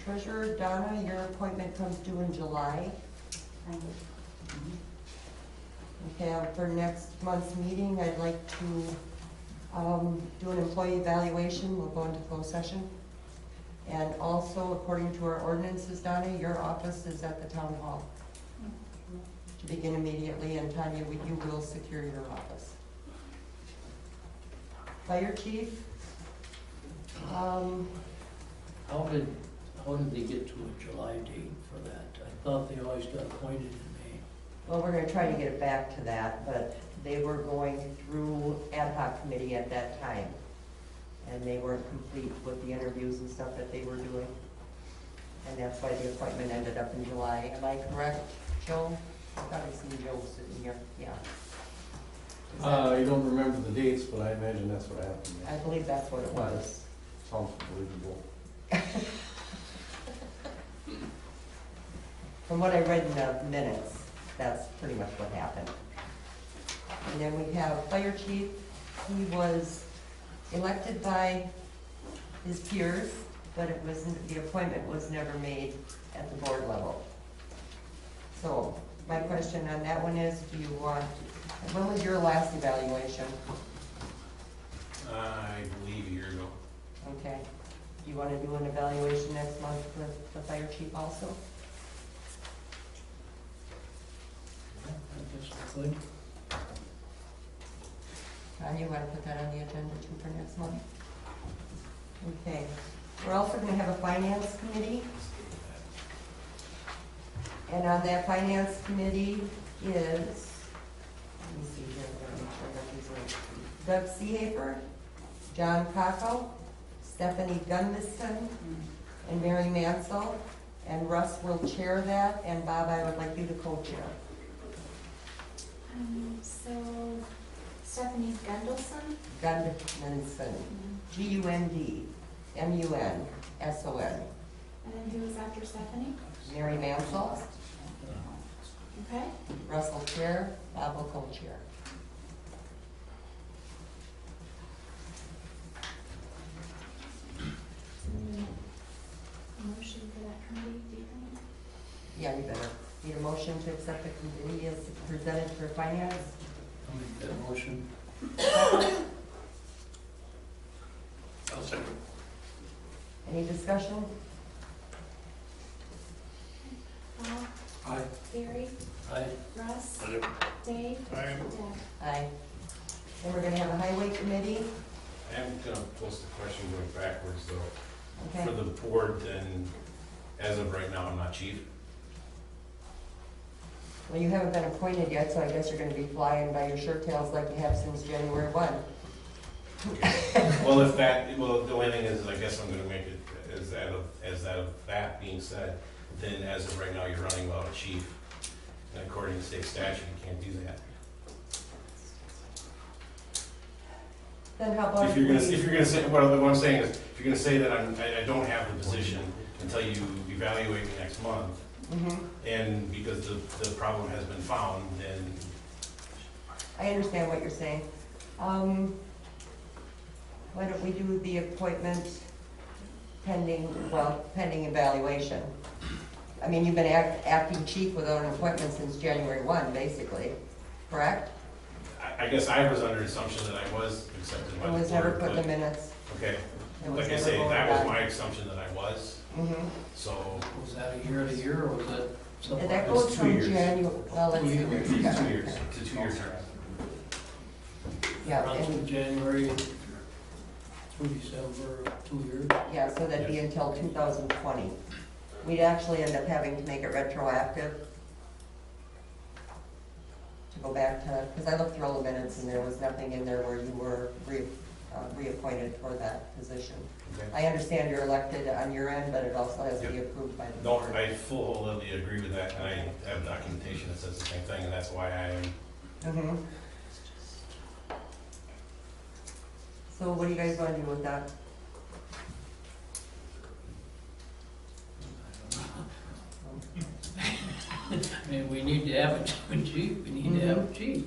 Treasurer Donna, your appointment comes due in July. Okay, for next month's meeting, I'd like to do an employee evaluation. We'll go into closed session. And also, according to our ordinances, Donna, your office is at the town hall to begin immediately, and Tanya, you will secure your office. Fire chief, how did they get to a July date for that? I thought they always got appointed in May. well, we're gonna try to get it back to that, but they were going through ad hoc committee at that time. And they weren't complete with the interviews and stuff that they were doing. And that's why the appointment ended up in July. Am I correct, Joe? I thought I seen Joe sitting here, yeah. I don't remember the dates, but I imagine that's what happened. I believe that's what it was. Sounds believable. From what I read in the minutes, that's pretty much what happened. And then we have fire chief. He was elected by his peers, but it wasn't, the appointment was never made at the board level. So my question on that one is, do you want, when was your last evaluation? I believe a year ago. Okay. Do you want to do an evaluation next month with the fire chief also? Yeah, I guess I could. You want to put that on the agenda too for next month? Okay. We're also going to have a finance committee. And on that finance committee is, let me see here, I'm gonna make sure I got these right. Doug Seehafer, John Cocco, Stephanie Gunniston, and Mary Mansell. And Russ will chair that, and Bob, I would like you to co-chair. So Stephanie Gundelson. Gunniston, G-U-N-D, M-U-N-S-O-N. And then who is after Stephanie? Mary Mansell, Okay. Russell chair, Bob will co-chair. A motion for that committee, do you think? Yeah, you better. Need a motion to accept the committee as presented for finance? I'll make that motion. I'll second. Any discussion? Bob? Aye. Gary? Aye. Russ? I do. Dave? I am. Deb? Aye. Then we're gonna have a highway committee. I am gonna post a question going backwards though. Okay. For the board, then, as of right now, I'm not chief. Well, you haven't been appointed yet, so I guess you're gonna be flying by your shirt tails like you have since January 1. Well, the only thing is, I guess I'm gonna make it, as that being said, then as of right now, you're running without a chief. And according to state statute, you can't do that. Then how about If you're gonna say, what I'm saying is, if you're gonna say that I don't have the position until you evaluate me next month, and because the problem has been found, then I understand what you're saying. Why don't we do the appointment pending evaluation? I mean, you've been acting chief without an appointment since January 1, basically, correct? I guess I was under assumption that I was accepted by It the board. was never put in the but- minutes. Okay, It was Like I never say, voted that was on. my assumption that I was, Mhm. so. Was that a year to year, or was that something? And that It was goes 2 from years. January, well, let's see. It's 2 years, it's a 2-year term. Yeah, Runs from and, January through December, 2 years. yeah, so that'd be until 2020. We'd actually end up having to make it retroactive to go back to, because I looked through all the minutes and there was nothing in there where you were reappointed for that position. Okay. I understand you're elected on your end, but it also has to be Yep. approved by the No, board. I wholeheartedly agree with that, and I have documentation that says the same thing, and that's why I am. Mhm. So what do you guys want to do with that? I mean, we need to have a chief, we need to have a chief.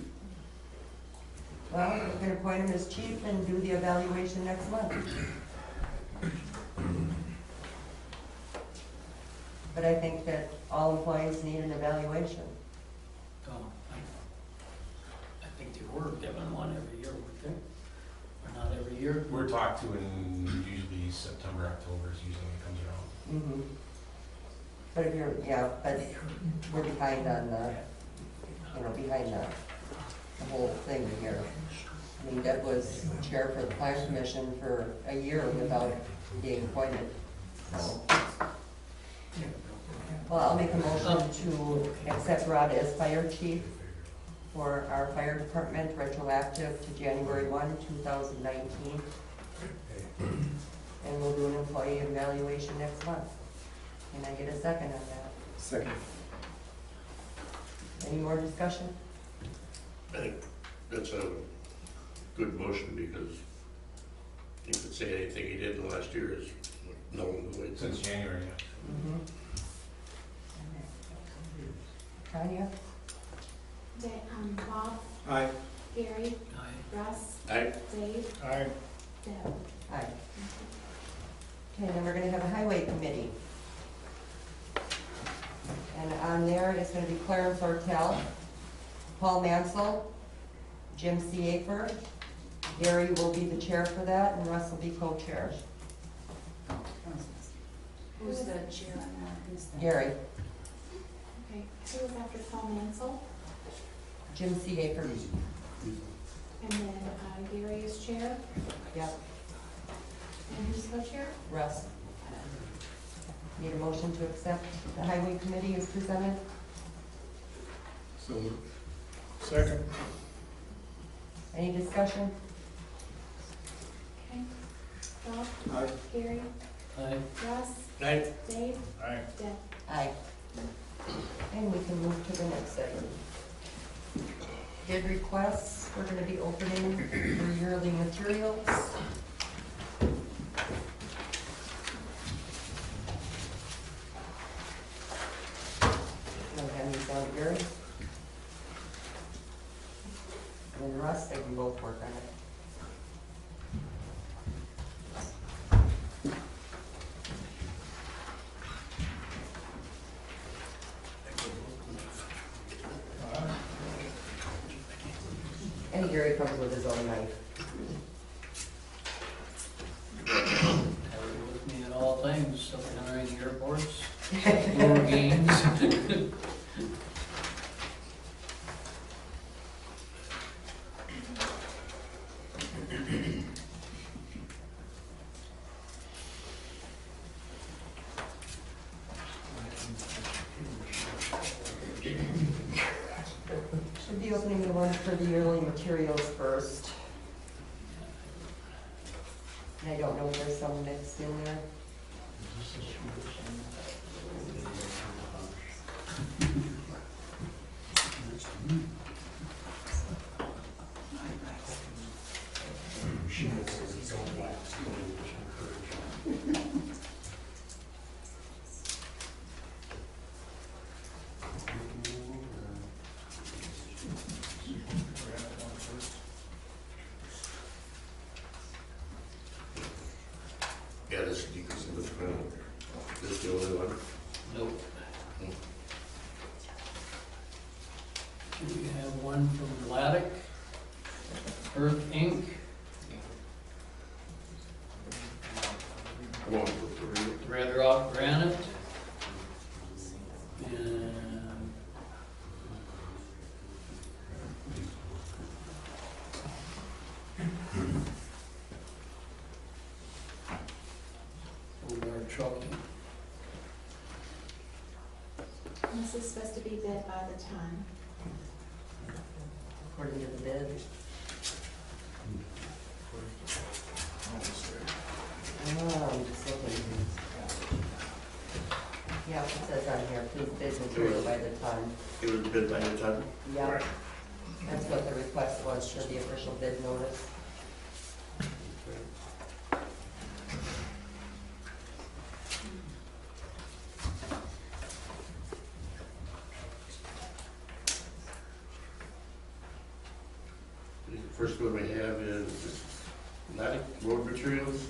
Well, we can appoint him as chief and do the evaluation next month. But I think that all employees need an evaluation. I think they were given one every year, weren't they? Or not every year? We're talked to in usually September, October is usually when it comes around. Mhm. But if you're, yeah, but we're behind on the, behind the whole thing here. I mean, Deb was chair for the fire commission for a year without being appointed, so. Well, I'll make a motion to accept Rod as fire chief for our fire department, retroactive to January 1, 2019. And we'll do an employee evaluation next month. Can I get a second on that? Second. Any more discussion? I think that's a good motion because you could say anything he did in the last year is known the way it's. Since January, yeah. Mm-hmm. Tanya? Bob, Aye. Gary, Aye. Russ, I, Dave, Aye. Deb. Aye. Okay, then we're gonna have a highway committee. And on there, it's gonna be Clarence Ortell, Paul Mansell, Jim Siefer, Gary will be the chair for that, and Russ will be co-chair. Who's the chair on that? Who's the? Gary, Okay, who was after Paul Mansell? Jim Siefer, And then Gary is chair, yep, and who's co-chair? Russ. Need a motion to accept the highway committee as presented? So moved. Second. Any discussion? Okay. Bob, Aye. Gary, Aye. Russ, I, Dave, Aye. Deb. Aye. And we can move to the next item. Bid requests, we're gonna be opening for yearly materials. I'll hand these down to Gary. And Russ, they can both work on it. And Gary comes with his own knife. Have it with me at all times, something on the airports, war games. Should be opening the one for the yearly materials first. And I don't know if there's some mixed in there. yeah, this is this the only one. Nope. We have one from Vladeck, Earth Inc. Come on, put the real. Red Rock Granite. And Board Trucking. This is supposed to be bid by the ton. According to the bid. I'm just looking. Yeah, it says on here, please bid material by the ton. It was bid by the ton. Yeah, that's what the request was for the official bid notice. The first one we have is Atlantic Road Materials.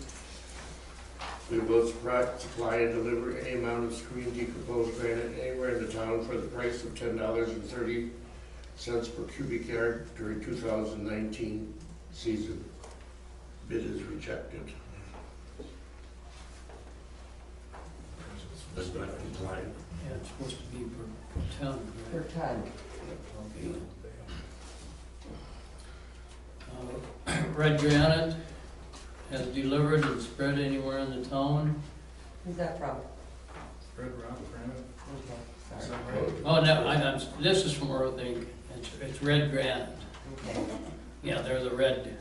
We will supply and deliver any amount of screen decomposed granite anywhere in the town for the price of $10.30 per cubic yard during 2019 season. Bid is rejected. That's not compliant. Yeah, it's supposed to be per ton, Per right? ton. Okay. Red Granite has delivered and spread anywhere in the town. Who's that from? Red Rock Granite. Okay, Is sorry. that right? Oh, no, this is from Earth Inc. It's Red Granite. Okay. Yeah, they're the Red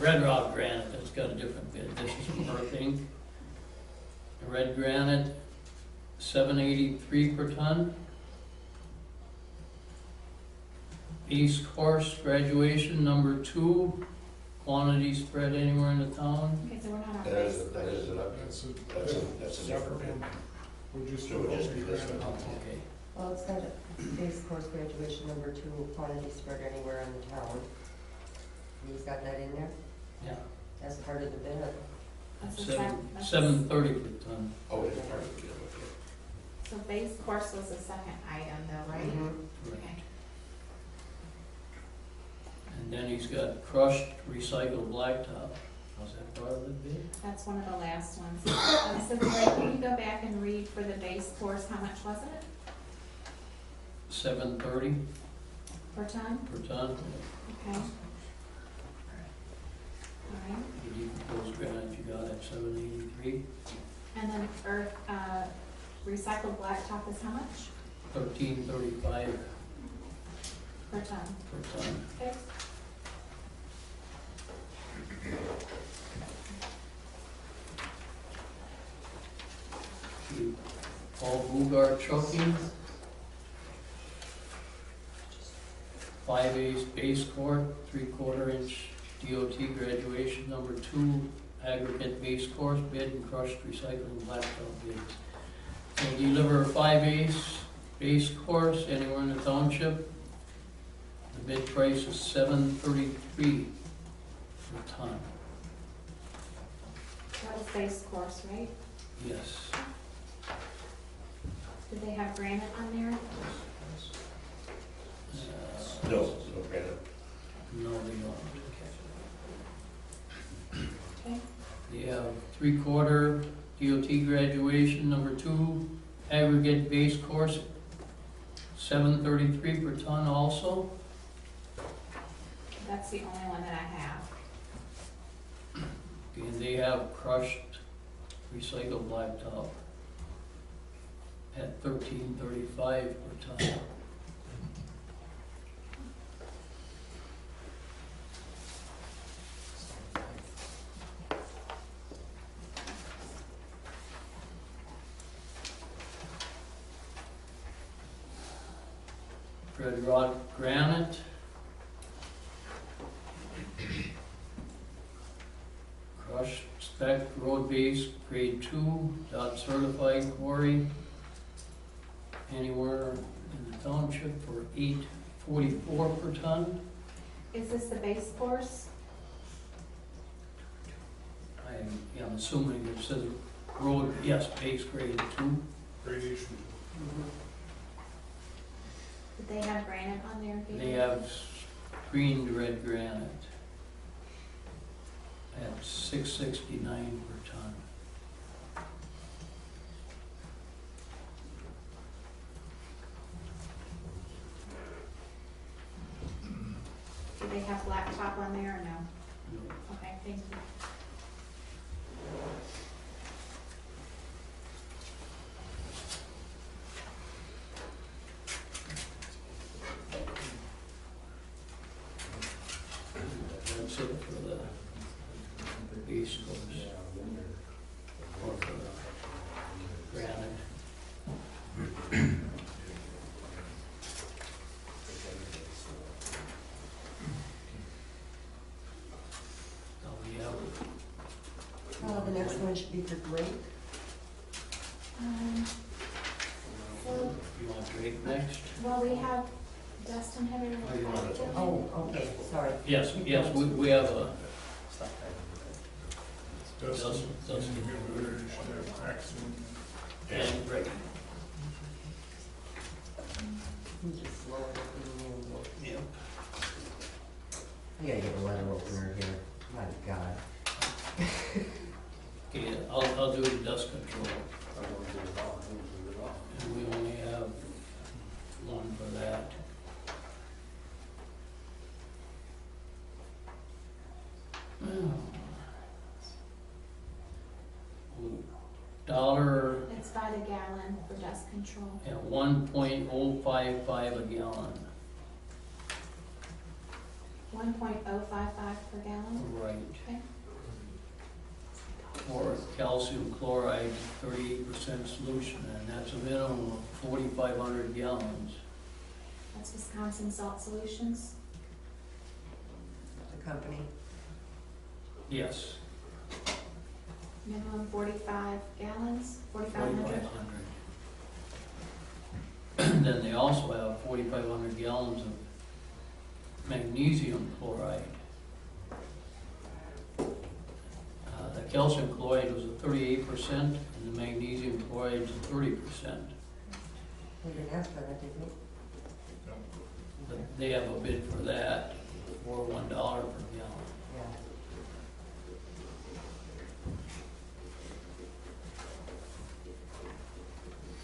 Rock Granite, that's got a different bid. This is from Earth Inc. The Red Granite, $7.83 per ton. East Course Graduation number 2, quantity spread anywhere in the town. Okay, so we're not on That base. is that's a different bid. We'll just So it'll just be this one. Okay. Well, it's got base course graduation number 2, quantity spread anywhere in the town. He's got that in there? Yeah, Mm-hmm. That's part of the bid. That's the that's- $7.30 per ton. Oh, it's part of the deal, okay. So base course was the second item though, right? Mhm. Okay. And then he's got crushed recycled blacktop. Was that part of the bid? That's one of the last ones. So Greg, can you go back and read for the base course, how much was it $7.30 per ton? per ton. Okay. All right, The decomposed granite you got at $7.83. and then earth, recycled blacktop is how much $13.35 per ton? per ton. Okay. Paul Bugart Trucking. 5/8 base court, 3/4 inch DOT graduation number 2, aggregate base course bid and crushed recycling blacktop bids. So deliver 5/8 base course anywhere in the township. The bid price is $7.33 per ton. That was base course, right? Yes. Did they have granite on there? No, no granite. No, they don't. Okay. They have 3/4 DOT graduation number 2, aggregate base course, $7.33 per ton also. That's the only one that I have. And they have crushed recycled blacktop at $13.35 per ton. Red Rock Granite. Crushed spec road base grade 2, dot certified quarry. Anywhere in the township for $8.44 per ton. Is this the base course? I'm assuming it says road, yes, base grade 2. Gradation. Did they have granite on there? Gabe? They have screened red granite at $6.69 per ton. they have blacktop on there or no? No. Okay, thank you. That's it for the base course. Or for the granite. Now we have, The next one should be for Blake. So, you want Drake next? well, we have Dustin Henry. Oh, you want it? Oh, okay, sorry. Yes, yes, we have a, Dustin, Dustin. you should have Maxine. and Drake. I'm just slow at it. Yep. I gotta get a letter opener here. My God. Okay, I'll do the dust control. And we only have one for that. Dollar It's by the gallon for dust control. at 1.055 a gallon. 1.055 per gallon. Right. Okay. Or calcium chloride, 38% solution, and that's a minimum of 4,500 gallons. That's Wisconsin Salt Solutions. The company. Yes, Minimum 45 gallons, 4,500. 4,500. Then they also have 4,500 gallons of magnesium chloride. The calcium chloride was a 38%, and the magnesium chloride is a 30%. We didn't ask for that, did we? But they have a bid for that for $1 per gallon. Yeah.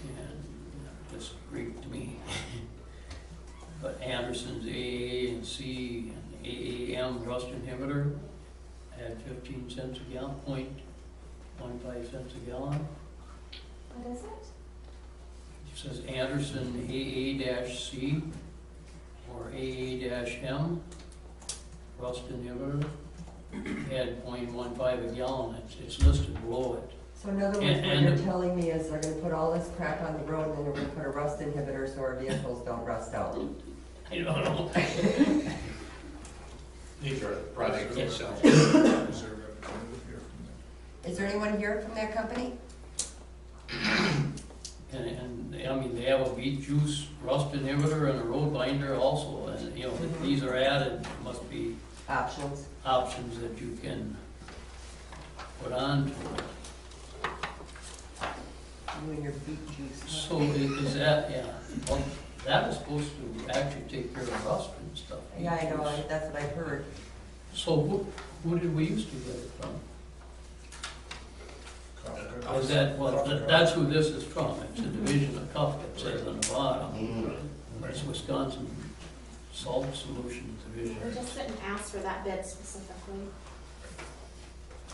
And this Greek to me. But Anderson's AA and C and AAM rust inhibitor had 15 cents a gallon, 0.15 cents a gallon. What is it? It says Anderson AA-C or AA-M rust inhibitor had 0.15 a gallon. It's listed below it. So in other words, what And- you're telling me is they're gonna put all this crap on the road and then they're gonna put a rust inhibitor so our vehicles don't rust out. I don't know. These are projects itself. Is there a representative here from Is there anyone here from that company? And I mean, they have a beet juice rust inhibitor and a road binder also, and, you know, if these are added, there must be Options. options that you can put on to it. You and your beet juice. huh? So is that, yeah, well, that was supposed to actually take care of rust and stuff. Yeah, I know, that's what I heard. So who did we used to get it from? Kafka? Is that, well, that's who this is from, it's a division of Kafka, it says on the bottom. Mm. It's Wisconsin Salt Solutions Division. We just didn't ask for that bid specifically.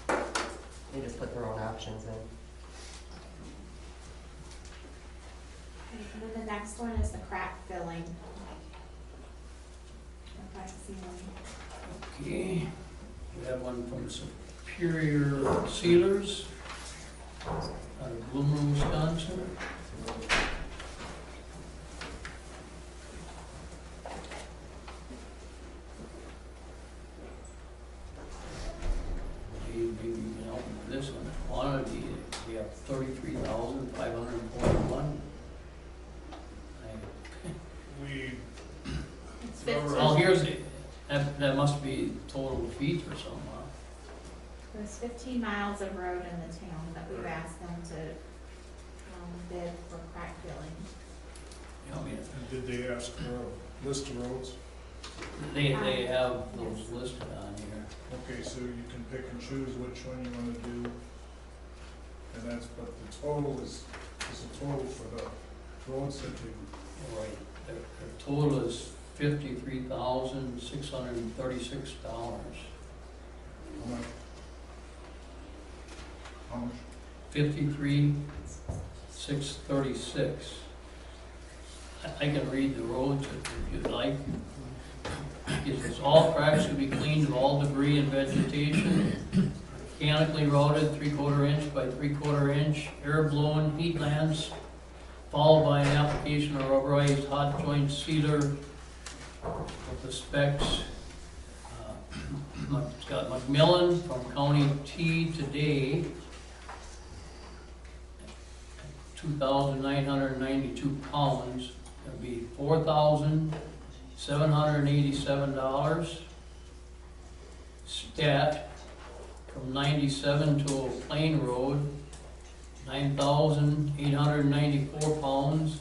They just put their own options in. And then the next one is the crack filling. The crack sealing. Okay, we have one from Superior Sealers out of Bloomer, Wisconsin. Maybe you can help me with this one. Quantity, we have 33,541. We, It's 15. Oh, here's the, that must be total feet or something, huh? There's 15 miles of road in the town that we've asked them to bid for crack filling. You know, I mean, and did they ask for a list of roads? they have those listed on here. Okay, so you can pick and choose which one you wanna do. And that's, but the total is a total for the roads that you, Right, their total is $53,636. How much? How much? 53,636. I can read the roads if you'd like. It says all tracks should be cleaned of all debris and vegetation, mechanically routed 3/4 inch by 3/4 inch, air blown heatlands, followed by an application of rubberized hot joint sealer with the specs. It's got Macmillan from County T today, 2,992 pounds. It'd be $4,787. Stat from 97 to Plain Road, 9,894 pounds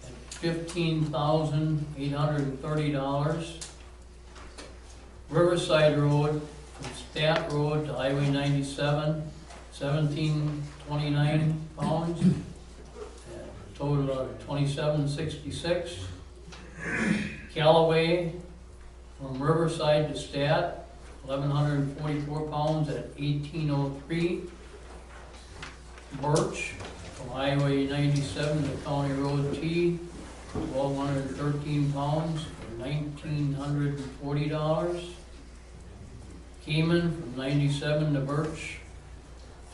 and $15,830. Riverside Road from Stat Road to Highway 97, 1,729 pounds, total of 2,766. Callaway from Riverside to Stat, 1,144 pounds at 1,803. Birch from Highway 97 to County Road T, 1,213 pounds for $1,940. Keeman from 97 to Birch,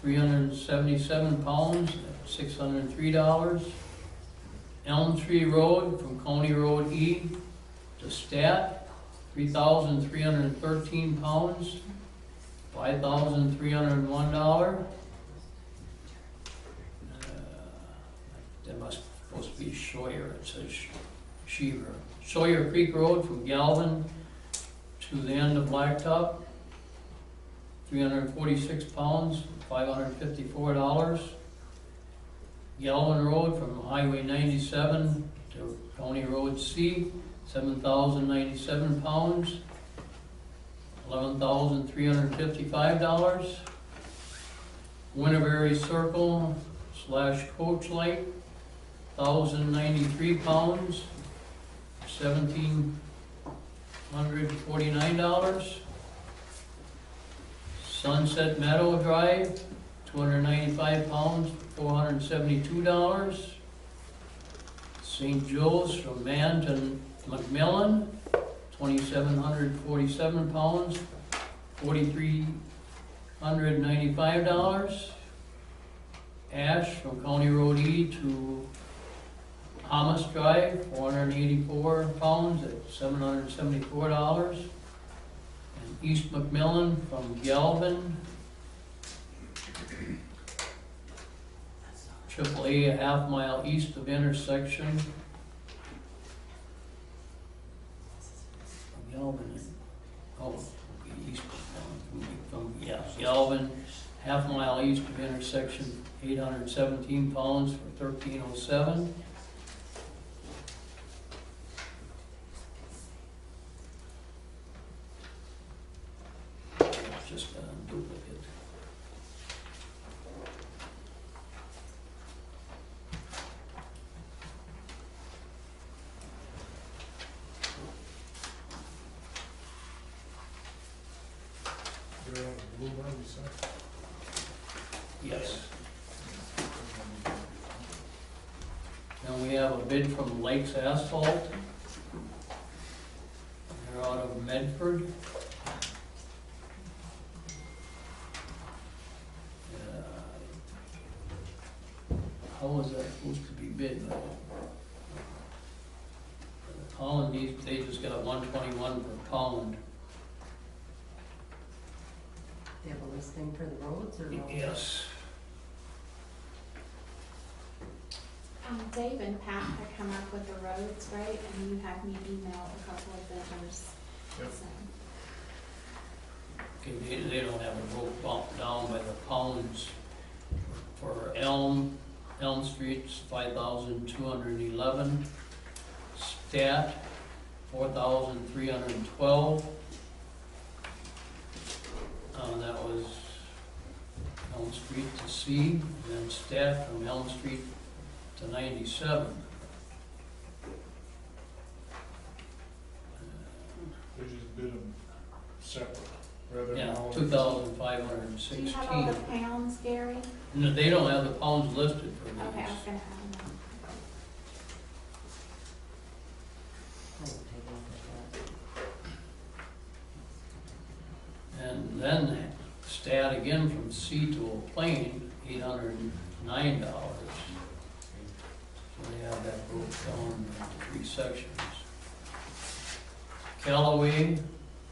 377 pounds at $603. Elm Tree Road from County Road E to Stat, 3,313 pounds, $5,301. That must supposed to be Sawyer, it says Sheaver. Sawyer Creek Road from Galvin to the end of Blacktop, 346 pounds, $554. Galvin Road from Highway 97 to County Road C, 7,097 pounds, $11,355. Winterberry Circle / Coach Light, 1,093 pounds, $1,749. Sunset Meadow Drive, 295 pounds, $472. St. Joe's from Man to Macmillan, 2,747 pounds, $4,395. Ash from County Road E to Thomas Drive, 484 pounds at $774. And East Macmillan from Galvin, AAA a half mile east of intersection. Galvin, East from Galvin, half mile east of intersection, 817 pounds for $1,307. Just a duplicate. You're on the blue one, you said? Yes. Now we have a bid from Lakes Asphalt. They're out of Medford. How was that supposed to be bid? The pound, they just got 121 per pound. They have a listing for the roads or no? Yes. Dave and Pat had come up with the roads, right? And you had me email a couple of vendors. Yep. So, Okay, they don't have it broke down by the pounds. For Elm Street's 5,211. Stat, 4,312. That was Elm Street to C, and then Stat from Elm Street to 97. separate, rather than Yeah, all. 2,516. Do you have all the pounds, Gary? No, they don't have the pounds listed for these. Okay, I was gonna add them. I'll take a look at that. And then stat again from sea to a plane, $809. So they have that broke down into 3 sections. Callaway,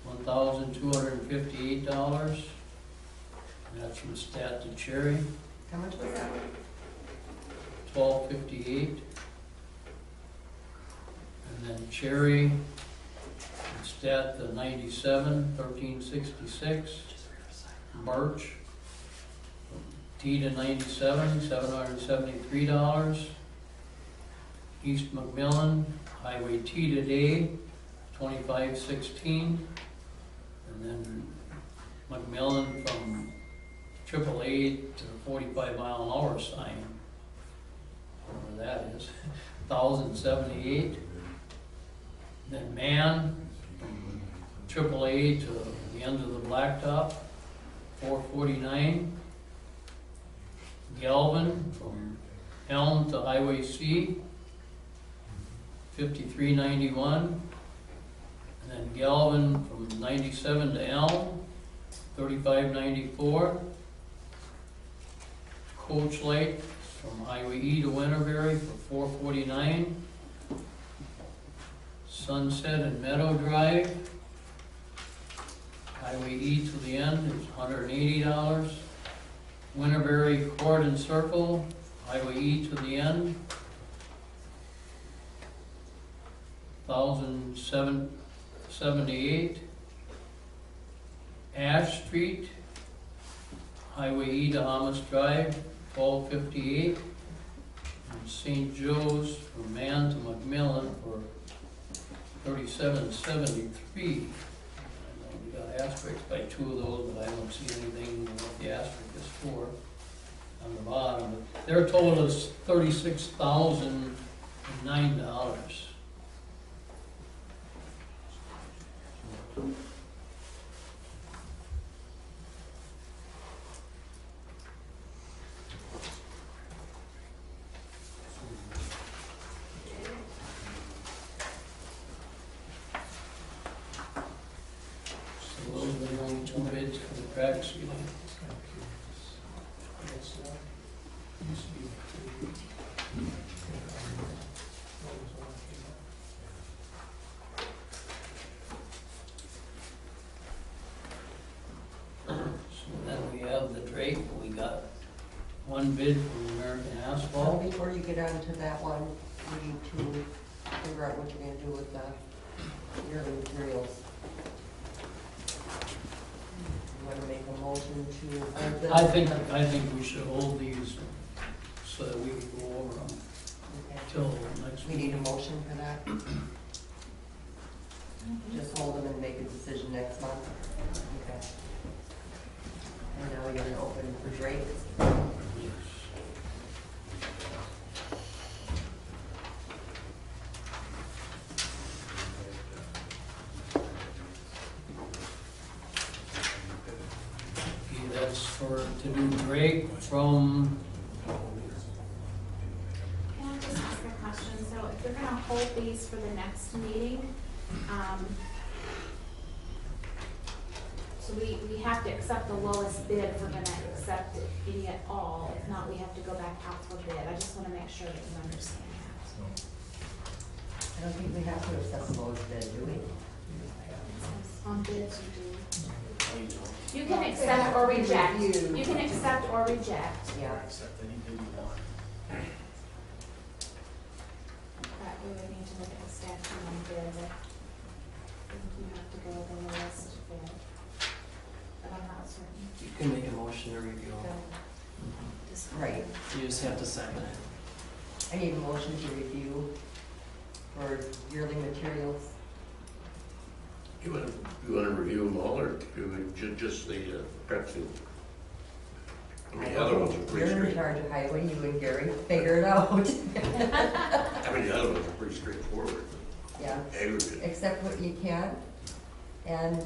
$1,258. That's from stat to Cherry, How much was that? $1,258. And then Cherry, stat to 97, $1,366. Birch, T to 97, $773. East McMillan, Highway T today, 2516. And then McMillan from AAA to the 45-mile-an-hour sign, whatever that is, 1,078. Then Man, from AAA to the end of the blacktop, 449. Galvin, from Elm to Highway C, 5391. And then Galvin from 97 to Elm, 3594. Coach Lake from Highway E to Winterberry for 449. Sunset and Meadow Drive, Highway E to the end is $180. Winterberry Court and Circle, Highway E to the end, $1,778. Ash Street, Highway E to Amos Drive, $1,258. And St. Joe's from Man to McMillan for $37.73. I know we got asterisks by 2 of those, but I don't see anything what the asterisk is for on the bottom. But their total is $36,009. So those are the only 2 bids for the crack sealing. So then we have the Drake, we got 1 bid from American Well, Asphalt. before you get on to that one, we need to figure out what you're gonna do with the yearly materials. You wanna make a motion to hold this? I think we should hold these so that we can go over them Okay. till next We week. need a motion for that? Just hold them and make a decision next month? Okay. And now we're gonna open for Drake. Okay, that's to do Drake from, Can I just ask a question? So if you're gonna hold these for the next meeting, so we have to accept the lowest bid if we're gonna accept any at all. If not, we have to go back out for bid. I just wanna make sure that you understand that. I don't think we have to accept the lowest bid, do we? On bids, you do. You can accept or reject. You can accept or reject. Yeah. But we would need to look at the statute on bid, but I think you have to go with the lowest bid. But I'm not certain. You can make a motion to review. Right. You just have to second it. I need a motion to review for yearly materials. You wanna review them all, or do we just the prep seal? I mean, the other ones are pretty You're in straight. charge of highway, you and Gary, figure it out. I mean, the other ones are pretty straightforward. Yeah, Aggregate. accept what you can, and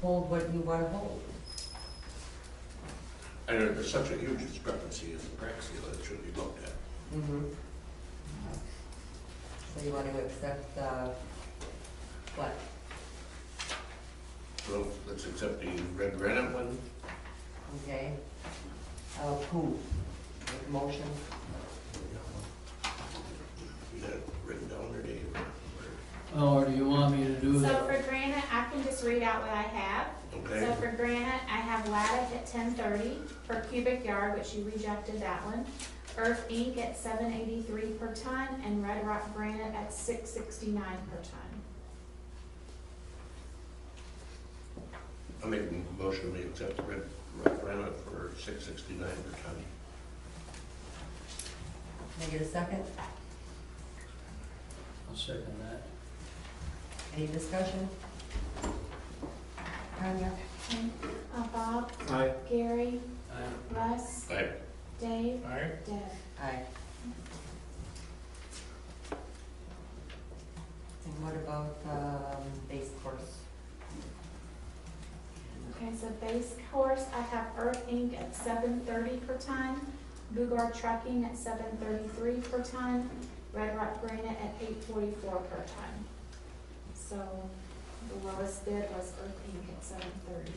hold what you wanna hold. And there's such a huge discrepancy in the crack seal, it should be looked at. Mm-hmm. So you want to accept, what? Well, let's accept the red granite one. Okay. Who? Make a motion? You got it written down there, Dave? Oh, or do you want me to do So that? for granite, I can just read out what I have. Okay. So for granite, I have Lattice at 1030 per cubic yard, which you rejected that one. Earth Inc. at 783 per ton, and Red Rock Granite at 669 per ton. I'll make a motion to accept the red rock granite for $6.69 per ton. Can I get a second? I'll second that. Any discussion? Tanya? Bob, Aye. Gary, Aye. Russ, Aye. Dave, Aye. Deb. Aye. And what about, base course? Okay, so base course, I have Earth Inc. at 730 per ton, Bugard Trucking at 733 per ton, Red Rock Granite at 844 per ton. So the lowest bid was Earth Inc. at 730.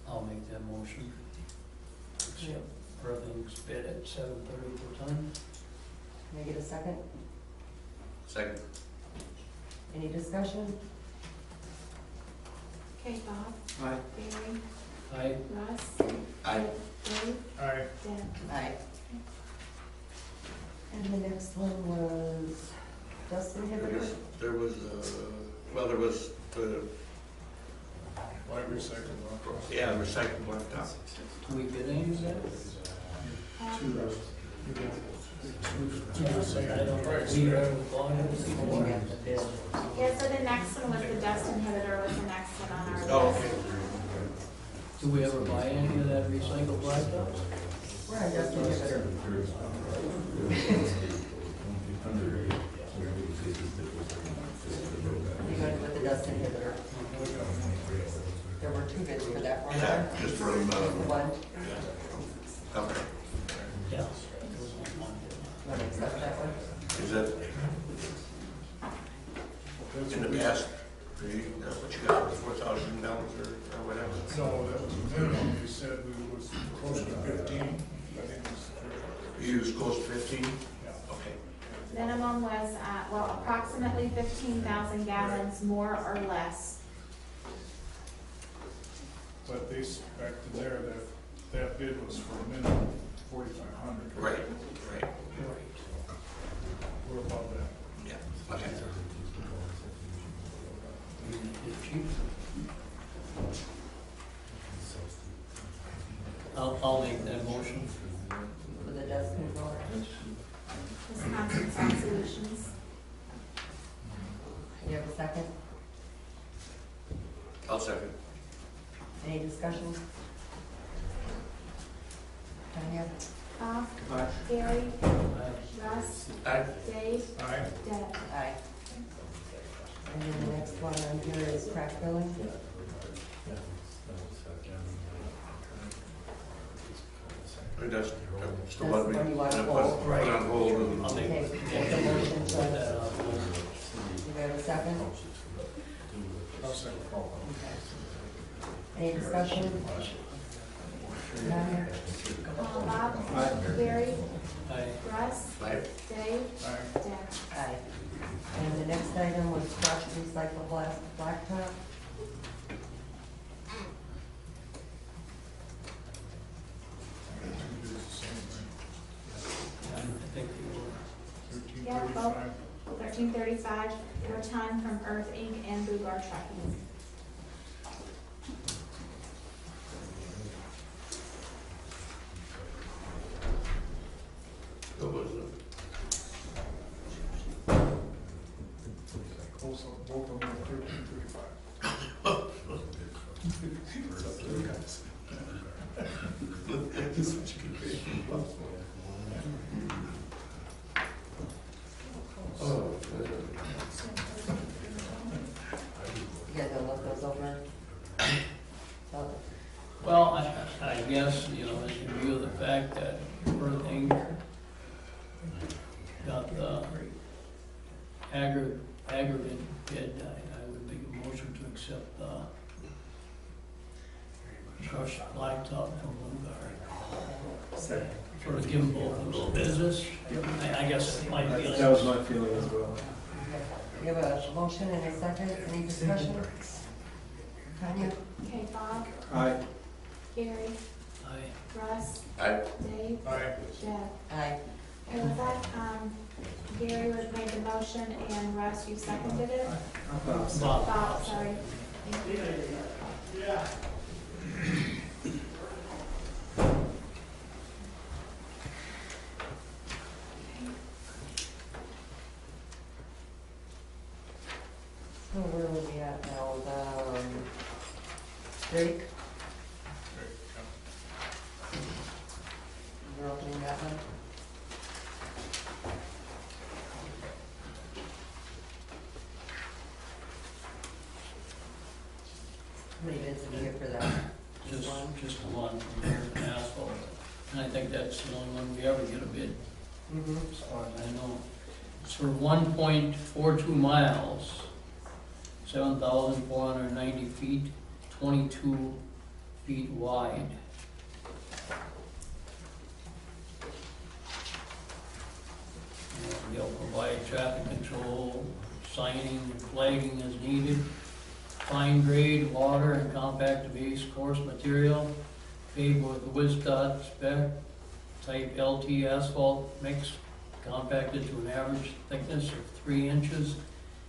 I'll make that motion. Accept Irving's bid at 730 per ton. Can I get a second? Second. Any discussion? Okay, Bob, Aye. Gary, Aye. Russ, Aye. Dave, Aye. Deb. Aye. And the next one was dust inhibitor? There was, well, there was the, Light recycle one. yeah, recycled blacktop. Do we get any of that? Two rows. I don't know. We are the volume. Yeah, so the next one was the dust inhibitor was the next one on our list. Oh, okay. Do we ever buy any of that recycled blacktop? We're on dust inhibitor. You going with the dust inhibitor? There were two bids for that one. Yeah, just from, One, okay. Yeah. want to accept that one? Is that in the past, what you got, $4,000 or whatever? No, that was a minimum, we said we was close to 15, I think it was. You was close to 15? Yeah. Okay. Minimum was, well, approximately 15,000 gallons, more or less. But they, back to there, that bid was for a minimum 4,500. Right, right. We're above that. Yeah, okay. It's cheap. I'll make that motion. For the dust control? Wisconsin Salt Solutions. You have a second? I'll second. Any discussion? Tanya? Bob, Aye. Gary, Aye. Russ, Aye. Dave, Aye. Deb. Aye. And then the next one on here is crack filling. That's the one we That's the one you want to put hold. on hold. I'll make Okay, it. make a motion to, That, you have a second? I'll second. Okay. Any discussion? Tanya? Bob, Gary, Aye. Russ, Aye. Dave, Aye. Deb. Aye. And the next item was crushed recycled blacktop. I think you will. Yeah, both. 1335 per ton from Earth Inc. and Bugard Trucking. What was it? Also, both of them are 1335. It's up to you guys. This is what you can pay. Oh, accept the aggregate bid. I would make a motion to accept the crushed blacktop from Lugard. Second. Sort of give them both a little business. I guess it might be. That was my feeling as well. We have a motion and a second, any discussion? Tanya? Okay, Bob, Aye. Gary, Aye. Russ, Aye. Dave, Aye. Deb. Aye. Okay, with that, Gary would made the motion and Russ, you seconded it? Bob, sorry. Thank you. So where are we at now? Drake? We're opening that one. How many bids do we get for that? Just one from American Asphalt. And I think that's the only one we ever get a bid, Mm-hmm. as far as I know. It's for 1.42 miles, 7,490 feet, 22 feet wide. And they'll provide traffic control, signing and flagging as needed, fine grade water and compact base coarse material, paved with WSDOT spec, type LT asphalt mix, compacted to an average thickness of 3 inches,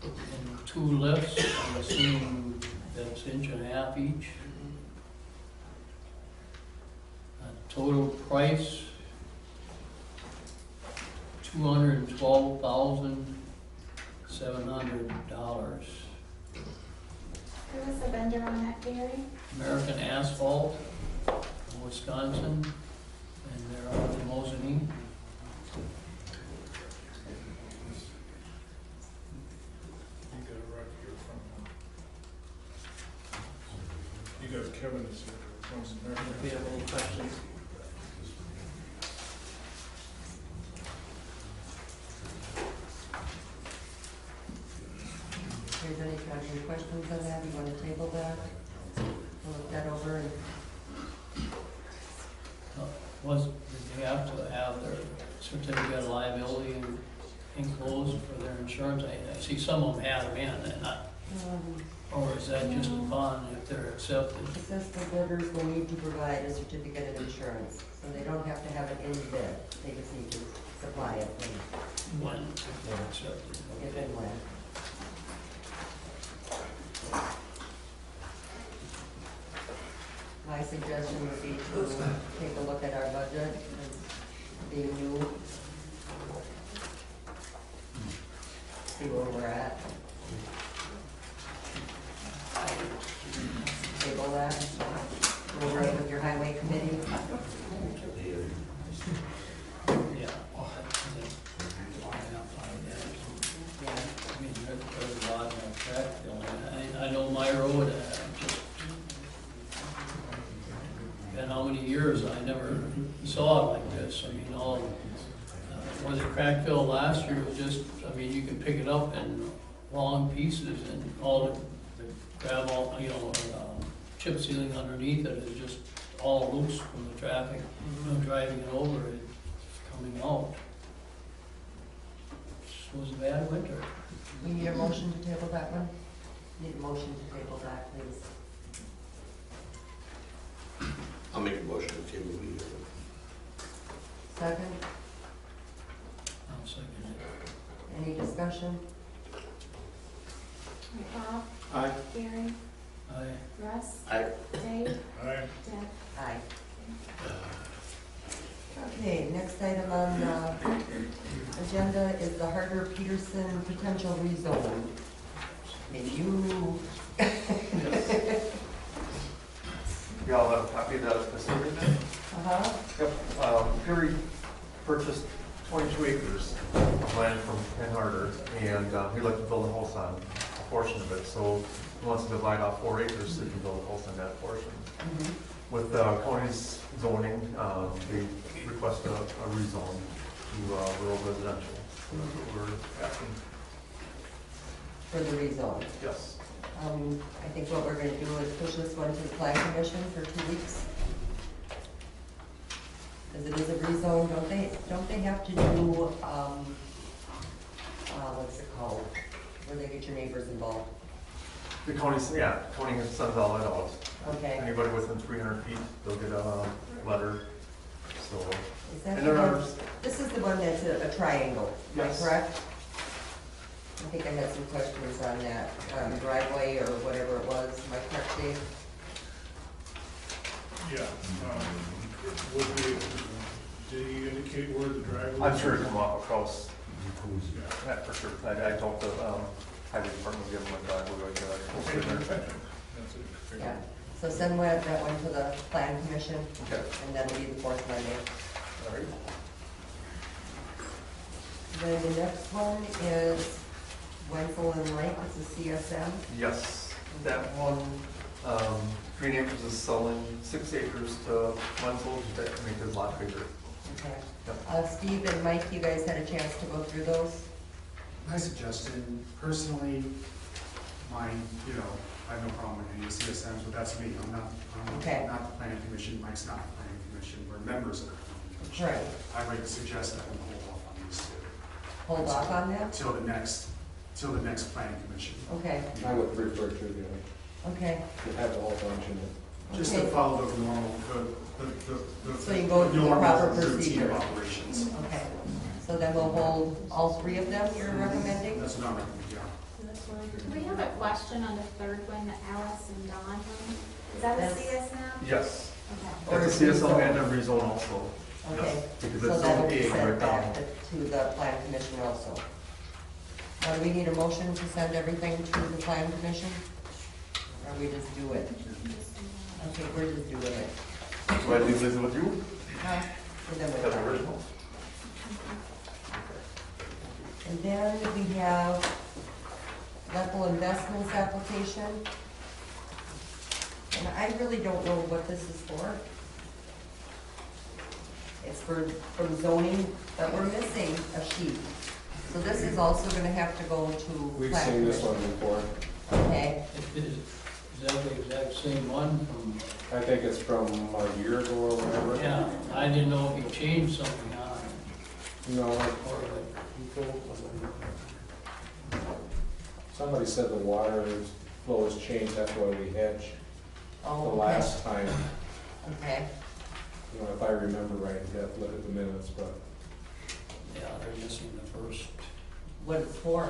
and 2 lifts, I'm assuming that's 1.5 inches each. Total price, $212,700. Who was the vendor on that, Gary? American Asphalt, from Wisconsin, and they're out of Mosinee. You got it right here from, you got Kevin is here from American. If you have any questions. If there's any questions on that, you want to table that? We'll look that over and, Did they have to have their certificate of liability enclosed for their insurance? I see some of them have them in, and not, or is that just a bond if they're accepted? it says the bidders will need to provide a certificate of insurance, so they don't have to have it in the bid. They just need to supply it When they're accepted. if and when. My suggestion would be to take a look at our budget and being new. See where we're at. Table that. We'll work with your highway committee. Yeah. Yeah. I mean, there's a lot of track filling. I know my road, just, and how many years I never saw it like this. I mean, was it crack fill last year? It was just, I mean, you can pick it up in long pieces and all the gravel, chip sealing underneath it is just all loose from the traffic, driving it over, it's coming out. It was a bad winter. We need a motion to table that one? Need a motion to table that, please. I'll make a motion to table the, Second, I'll second it. any discussion? Okay, Bob, Aye. Gary, Aye. Russ, Aye. Dave, Aye. Deb. Aye. Okay, next item on the agenda is the Harder-Peterson potential rezone. Maybe you, Y'all have a copy of that facility then? Yep. Perry purchased 22 acres of land from Ken Harder, and he'd like to build a house on a portion of it. So he wants to divide off 4 acres so he can build a house on that portion. With county's zoning, they request a rezone to rural residential. we're asking. For the rezone. Yes. I think what we're gonna do is push this one to the plan commission for 2 weeks. Because it is a rezone, don't they have to do, what's it called? Where they get your neighbors involved? The county sends all that out. Okay. Anybody within 300 feet, they'll get a letter, so. Is that And the there one, are, this is the one that's a triangle, am I Yes. correct? I think I had some questions on that driveway or whatever it was, am I correct, Dave? Yeah, would they, did he indicate where the driveway? I'm sure it'll come off across, Yeah. that for sure. I talked to, highway department, give them a driveway right there. That's it. Yeah, so send that one to the plan commission, Okay, and that'll be the fourth Monday. all right. Then the next one is Wenzel and Lake, it's a CSM. Yes, that one, Green Acres is selling 6 acres to Wenzel, that can make his lot bigger. Okay. Yep. Steve and Mike, you guys had a chance to go through those? My suggestion, personally, mine, I have no problem with any CSMs, but that's me. I'm Okay. not the planning commission, Mike's not the planning commission, we're members of the planning commission. Right. I'd like to suggest that we hold off on these two. Hold off on that? Till the next planning commission. Okay, I would prefer to, okay. to have the whole bunch in it. Just to Okay. follow the normal, So you go through the normal proper routine procedure. of operations. Okay, so then we'll hold all three of them you're recommending? That's what I'm recommending, yeah. Do we have a question on the third one, the Alice and Don one? Is that a That's- CSM? Yes, Okay. that's a CSL and a rezone also. Okay, Because so it's that'll zone be A sent right now. back to the plan commission also. Do we need a motion to send everything to the plan commission? Or we just do it? Okay, we're just doing it. Do I leave this with you? Huh? And then Have we're the done. original? And then we have Bethel Investments application. And I really don't know what this is for. It's from zoning, but we're missing a sheet. So this is also gonna have to go to We've plan seen this commission. one before. Okay, Is that the exact same one from, I think it's from a year ago or whatever. yeah, I didn't know if you changed something on it, No, or like, somebody said the water flow has changed, that's why we hedged the oh, okay, last time. okay. You know, if I remember right, you have to look at the minutes, but yeah, they're missing the first. What it's for.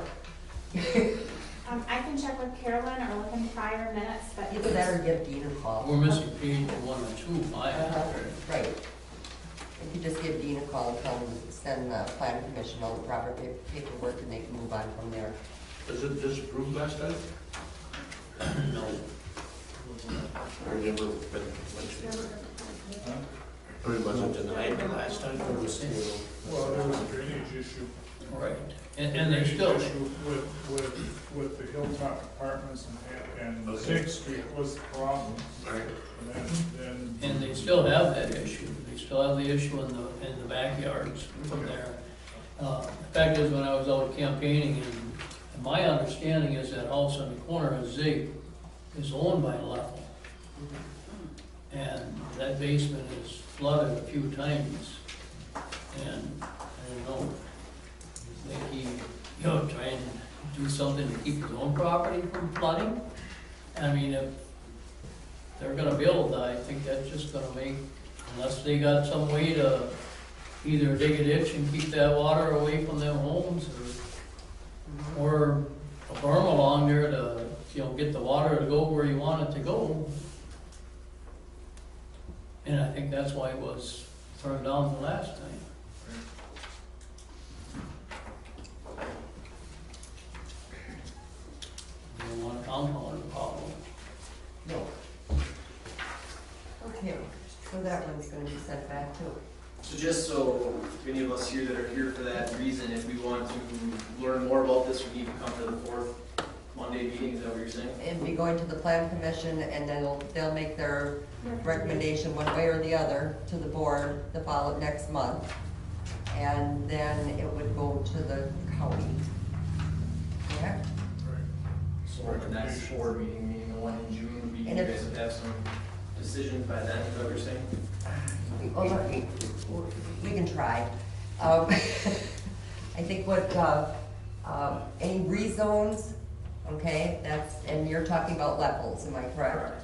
I can check with Carolyn or look in prior minutes, but. Either that or give Dean a call. We're missing page 1 or 2, I Right. If you just give Dean a call and tell him to send the plan commission all the proper paperwork and they can move on from there. Was it disapproved last time? No. I remember, but, it wasn't denied last time? Well, there was a drainage issue. Right, and they still, Issue with the Hilltop Apartments and Okay. 6th Street was the problem. Right. And then, and they still have that issue, they still have the issue in the backyards from there. The fact is, when I was out campaigning, and my understanding is that house on the corner of Zig is owned by Leffel. And that basement is flooded a few times, and I don't know, I think he, trying to do something to keep his own property from flooding. I mean, if they're gonna build, I think that's just gonna make, unless they got some way to either dig a ditch and keep that water away from them homes, or a berm along there to, get the water to go where you want it to go. And I think that's why it was turned down the last time. You don't want to compound the problem. No. Okay, so that one's gonna be sent back too. So just so any of us here that are here for that reason, if we want to learn more about this, we need to come to the fourth Monday meeting, is that what you're saying? It'd be going to the plan commission and then they'll make their recommendation one way or the other to the board the next month. And then it would go to the county. Correct? So the next board meeting, meaning the one in June, would be, you And if- guys would have some decisions by then, is what you're saying? Well, we can try. I think what, any rezones, okay, that's, and you're talking about Lepples, am I correct?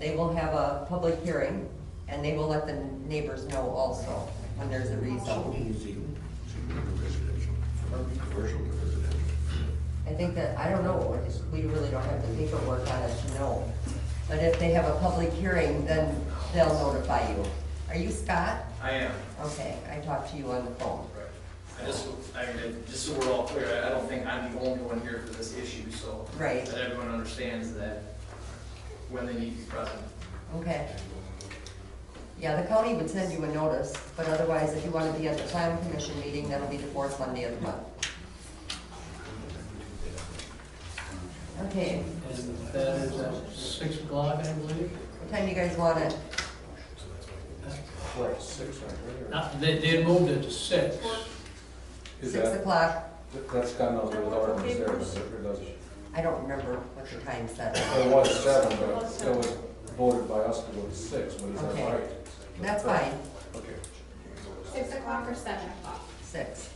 They will have a public hearing, and they will let the neighbors know also when there's a rezone. I think that, I don't know, we really don't have the paperwork on it to know. But if they have a public hearing, then they'll notify you. Are you Scott? I am. Okay, I talked to you on the phone. Right. Just so we're all clear, I don't think I'm the only one here for this issue, so. Right. That everyone understands that when they need to be present. Okay. Yeah, the county would send you a notice, but otherwise, if you want to be at the plan commission meeting, that'll be the fourth Monday of the month. Okay, And that is at 6 o'clock, I believe. what time you guys want it? What, 6, right? They had moved it to 6. Is 6 that, o'clock? that's got nothing with ordinance there, does it, or does it? I don't remember what the time said. It was 7, but it was voted by us to go to 6, but is that Okay. right? That's fine, Okay, 6 o'clock or 7 o'clock? 6.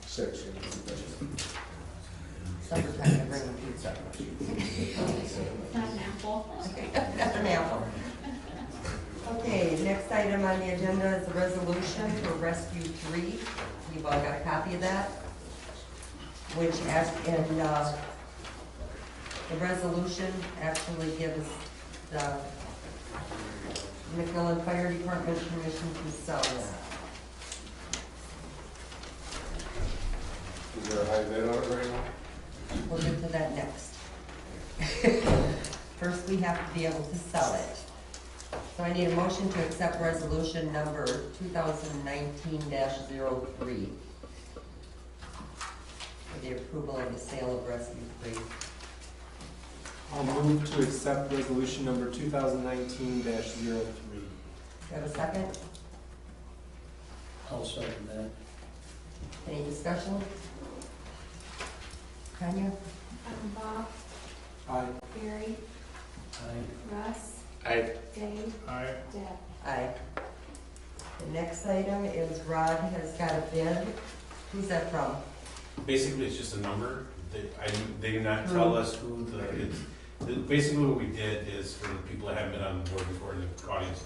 6. Summertime, I bring them pizza. Not an apple. That's an apple. Okay, next item on the agenda is the resolution for Rescue 3. You've all got a copy of that? Which the resolution actually gives the McMillan Fire Department permission to sell that. Is there a high bid on it right now? We'll get to that next. First, we have to be able to sell it. So I need a motion to accept resolution number 2019-03 for the approval of the sale of Rescue 3. I'll move to accept resolution number 2019-03. You have a second? I'll second that. Any discussion? Tanya? Bob, Aye. Gary, Aye. Russ, I, Dave, I, Deb. Aye. The next item is Rod has got a bid. Who's that from? Basically, it's just a number. They do not tell us who basically what we did is, for the people that haven't been on the board before in the audience,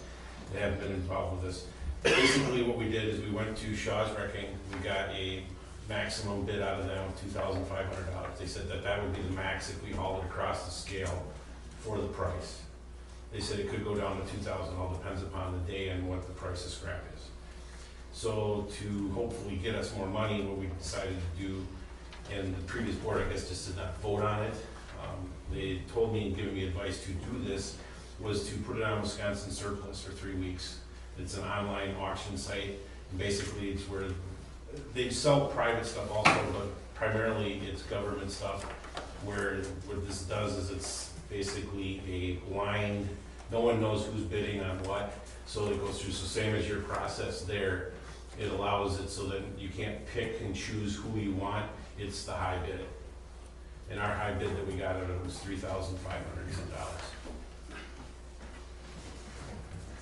they haven't been involved with this. Basically, what we did is we went to Shaw's Wrecking, we got a maximum bid out of them of $2,500. They said that that would be the max if we hauled it across the scale for the price. They said it could go down to $2,000, all depends upon the day and what the price of scrap is. So to hopefully get us more money, what we decided to do, and the previous board, I guess, just did not vote on it. They told me and given me advice to do this was to put it on Wisconsin Surplus for 3 weeks. It's an online auction site, and basically it's where they sell private stuff also, but primarily it's government stuff. Where what this does is it's basically a blind, no one knows who's bidding on what, so it goes through, so same as your process there, it allows it so that you can't pick and choose who you want, it's the high bid. And our high bid that we got out of it was $3,500.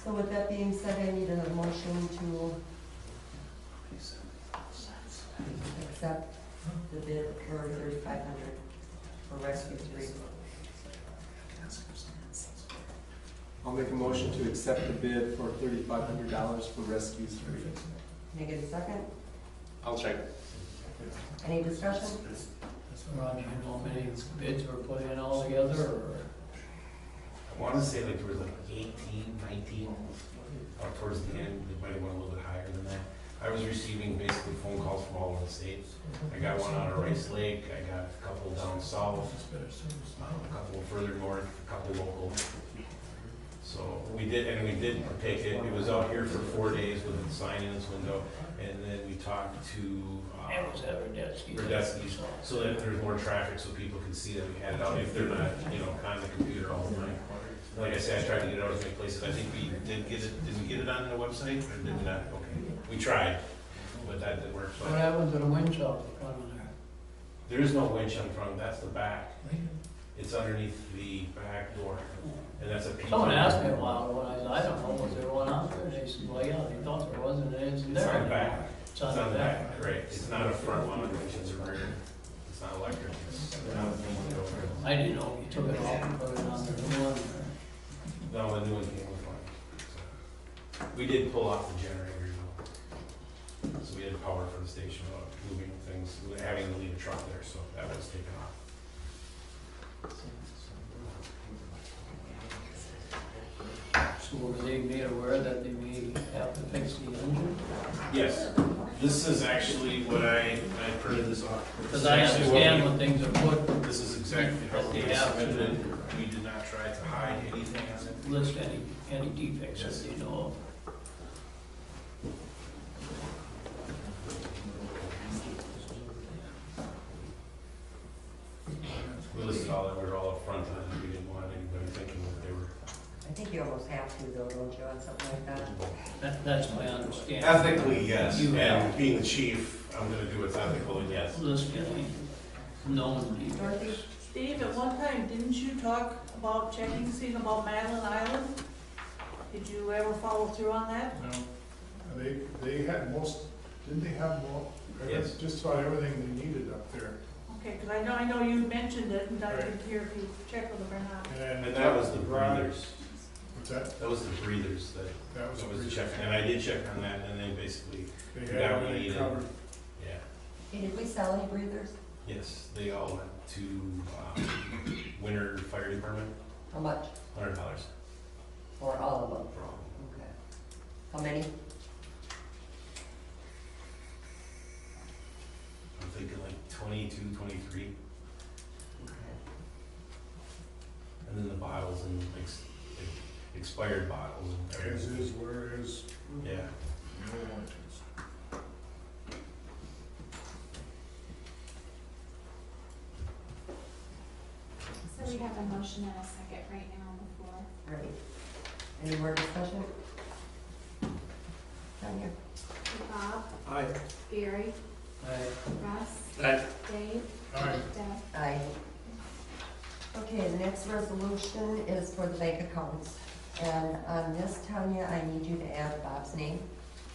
So with that being said, I need a motion to accept the bid for $3,500 for Rescue 3. I'll make a motion to accept the bid for $3,500 for Rescue 3. Can I get a second? I'll check. Any discussion? Ron, you know how many bids were put in all together, or? I want to say like there was like 18, 19, towards the end, it might have went a little bit higher than that. I was receiving basically phone calls from all over the state. I got one out of Rice Lake, I got a couple down south, a couple further north, a couple local. So we did take it, it was out here for 4 days with a sign in its window, and then we talked to It was at Radetsky's. Radetsky's, so that there's more traffic, so people can see that we had it out, if they're not, on the computer all the time. Like I said, I tried to get it out as many places, I think we did get it, did we get it on the website, or did we not? Okay, we tried. but that didn't work. What So happened to the winch out in front of there? there is no winch on front, that's the back. It's underneath the back door, and that's a P. Someone asked me a while ago, and I said, I don't know, was there one out there? They said, well, yeah, they thought there was, and it isn't It's there on the anymore. back. It's on the back. Right, it's not a front one, it's a rear. It's not electric, it's not a new one. I didn't know if you took it off and put it on the new one, or... No, the new one came with one. So, we did pull off the generator, though. So we had power for the station, moving things, having to leave a truck there, so that was taken off. So were they made aware that they may have to fix the engine? Yes, this is actually what I printed this off. Because I understand when things are put, This is exactly how That we they have to- submitted it. We did not try to hide anything on it. list any defects that they know We listed all that, we were all upfront on it, we didn't want anybody thinking that they were. I think you almost have to though, don't you, on something like that? of. That's my understanding. Ethically, yes, You and have. being the chief, I'm gonna do what's ethical, and yes. List any known defects. Dorothy? Steve, at one time, didn't you talk about checking, seeing about Madeline Island? Did you ever follow through on that? No, they had most, didn't they have more? Yes. Just about everything they needed up there. Okay, because I know you mentioned it, and I didn't hear if you checked with them or not. And that was the Right. breathers, What's that? that was the breathers that That was. I was pretty- checking, and I did check on that, and they basically, They that had we everything needed. covered. Yeah, Hey, did we sell any breathers? yes, they all went to, Winter Fire Department, How much? $100 Or all of them? for all. Okay. How many? I'm thinking like 22, 23, and then the bottles and expired bottles and As everything. is, where is. Yeah. No warranties. So we have a motion and a second right now on the floor. Right. Any more discussion? Tanya? Bob, Aye. Gary, I, Russ, Aye. Dave, Aye. Deb. Aye. Okay, the next resolution is for the bank accounts. And on this, Tanya, I need you to add Bob's name.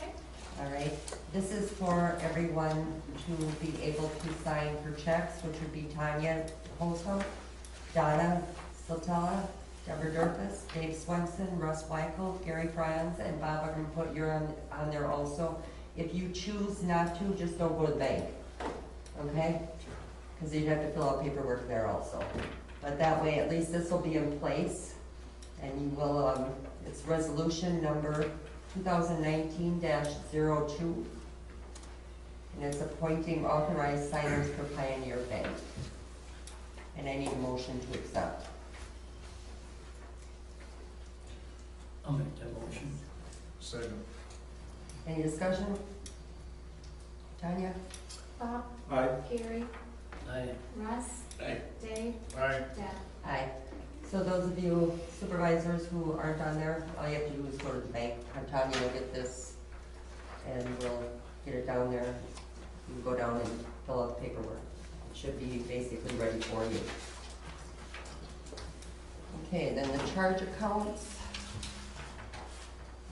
Okay. All right, this is for everyone to be able to sign for checks, which would be Tanya Holsum, Donna Sotella, Deborah Durkis, Dave Swenson, Russ Weichel, Gary Franz, and Bob, I'm gonna put your on there also. If you choose not to, just don't go to the bank, okay? Because you'd have to fill out paperwork there also. But that way, at least this will be in place, and you will, it's resolution number 2019-02, and it's appointing authorized signers for Pioneer Bank. And I need a motion to accept. I'll make that motion. Second. Any discussion? Tanya? Bob, Aye. Gary, I, Russ, Aye. Dave, Aye. Deb. Aye. So those of you supervisors who aren't on there, all you have to do is go to the bank, and Tanya will get this, and we'll get it down there. You can go down and fill out the paperwork. It should be basically ready for you. Okay, then the charge accounts.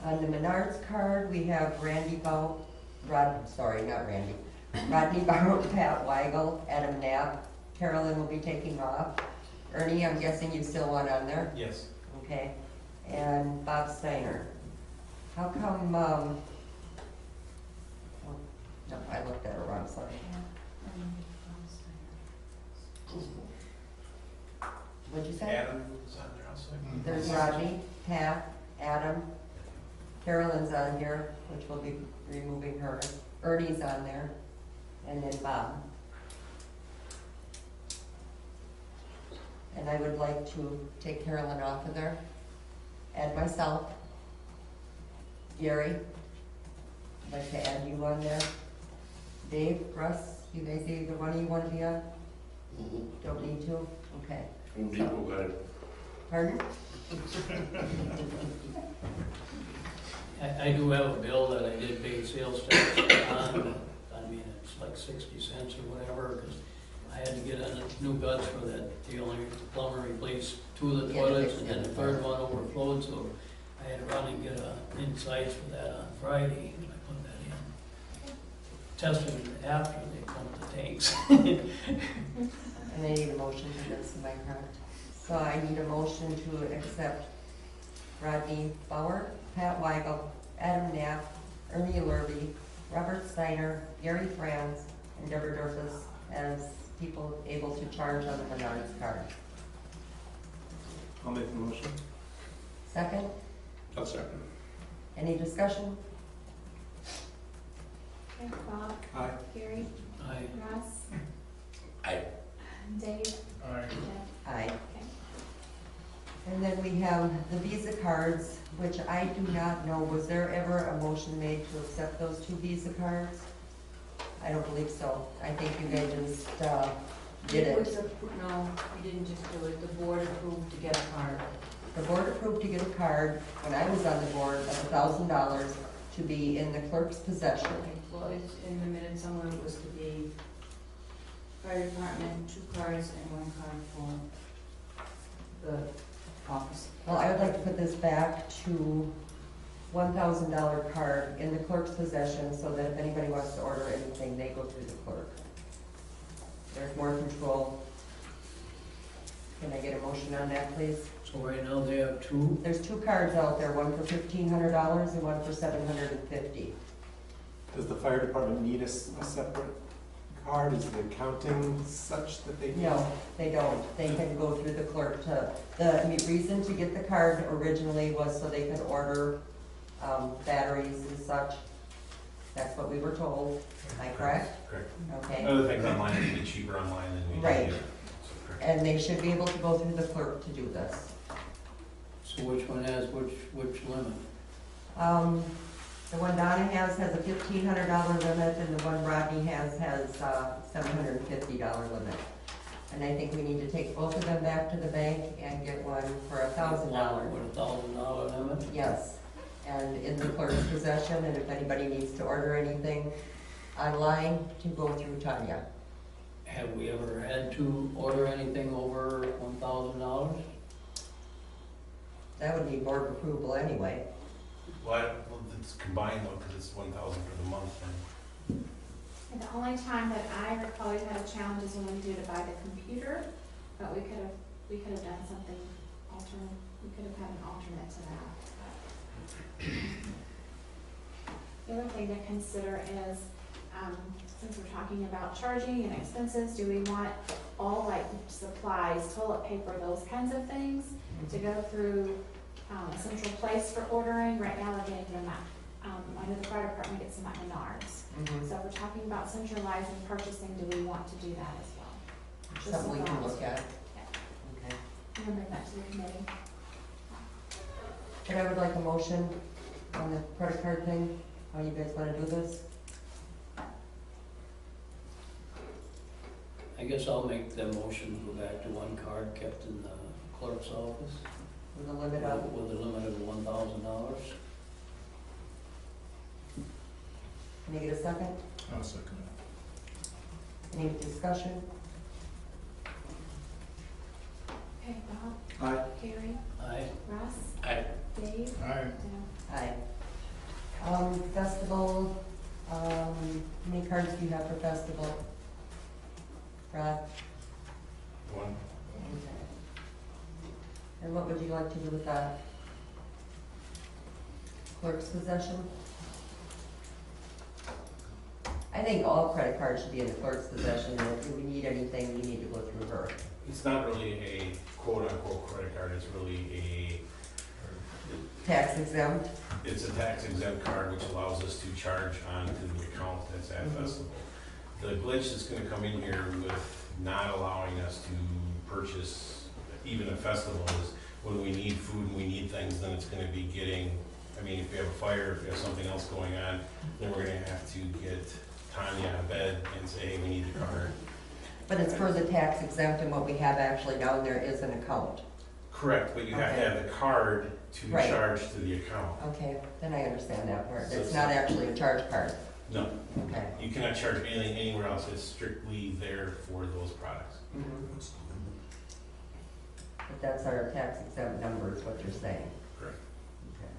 On the Menards card, we have Rodney Bowden, Pat Weigel, Adam Knapp. Carolyn will be taking off. Ernie, I'm guessing you still want on there? Yes. Okay. And Bob Steiner. How come, oh, no, I looked at it wrong, sorry. What'd you say? Adam was on there also. There's Rodney, Pat, Adam, Carolyn's on here, which we'll be removing her. Ernie's on there, and then Bob. And I would like to take Carolyn off of there. Add myself. Gary. I'd like to add you on there. Dave, Russ, you guys either one of you want to be on? Don't need to? Okay. Home Depot guy. Pardon? I do have a bill that I did pay sales tax on. I mean, it's like 60 cents or whatever, because I had to get a new guts for that deal. The plumber replaced 2 of the toilets, and then the third one overflowed, so I had to run and get insides for that on Friday, and I put that in. Tested it after they pumped the tanks. And I need a motion for this, am I correct? So I need a motion to accept Rodney Bauer, Pat Weigel, Adam Knapp, Ernie Lurby, Robert Steiner, Gary Franz, and Deborah Dorfus as people able to charge on the Menards card. I'll make the motion. Second? I'll second. Any discussion? Okay, Bob, Aye. Gary, I Russ, Aye. Dave, Aye. Jeff. Aye. Okay. And then we have the Visa cards, which I do not know, was there ever a motion made to accept those 2 Visa cards? I don't believe so. I think you guys just, did It was it. no, we didn't just do it, the board approved to get a card. The board approved to get a card, when I was on the board, of $1,000 to be in the clerk's possession. Okay, well, it's in the minutes somewhere, it was to be fire department, 2 cards and 1 card for the office. Well, I would like to put this back to $1,000 card in the clerk's possession, so that if anybody wants to order anything, they go through the clerk. There's more control. Can I get a motion on that, please? so right now they have 2. There's 2 cards out there, one for $1,500 and one for $750. Does the fire department need a separate card? Is the accounting such that they need? No, they don't. They can go through the clerk to, the reason to get the card originally was so they could order batteries and such. That's what we were told. Am I correct? Correct. Okay. Other things online, it'd be cheaper online than we do. Right. here. So, correct. And they should be able to go through the clerk to do this. So which one has which limit? The one Donna has a $1,500 limit, and the one Rodney has $750 limit. And I think we need to take both of them back to the bank and get one for $1,000. With $1,000 limit? Yes, and in the clerk's possession, and if anybody needs to order anything online, to go through Tanya. Have we ever had to order anything over $1,000? That would need board approval anyway. Well, it's combined though, because it's 1,000 for the month. And And the only time that I recall we've had a challenge is when we do to buy the computer, but we could have done something alternate, we could have had an alternate to that. The other thing to consider is, since we're talking about charging and expenses, do we want all like supplies, toilet paper, those kinds of things to go through a central place for ordering? Right now we're getting them at, I know the fire department gets them at Menards. So if we're talking about centralizing purchasing, do we want to do that as well? Just Something we a can thought. look at. Yeah. Okay. I'm gonna bring that to the committee. But I would like a motion on the credit card thing. How you guys wanna do this? I guess I'll make the motion to go back to 1 card kept in the clerk's office With a limit of, with a limit of $1,000. can you get a second? I'll second Any discussion? Okay, Bob, Aye. Gary, Aye. Russ, Aye. Dave, it. Aye. Deb. Aye. Festival, how many cards do you have for festival? Rod? 1. And what would you like to do with that? Clerk's possession? I think all credit cards should be in the clerk's possession, and if we need anything, we need to go through her. It's not really a quote-unquote credit card, it's really Tax exempt? it's a tax exempt card which allows us to charge onto the account that's at festival. The glitch that's gonna come in here with not allowing us to purchase even a festival is when we need food and we need things, then it's gonna be getting, I mean, if we have a fire, if we have something else going on, then we're gonna have to get Tanya out of bed and say, hey, we need the card. But it's for the tax exempt, and what we have actually down there is an account. Correct, but you have to have the card to Right. charge to the account. Okay, then I understand that part. So It's not actually a charge card. No, Okay. you cannot charge anything anywhere else, it's strictly there for those products. But that's our tax exempt number is what you're saying. Correct. Okay.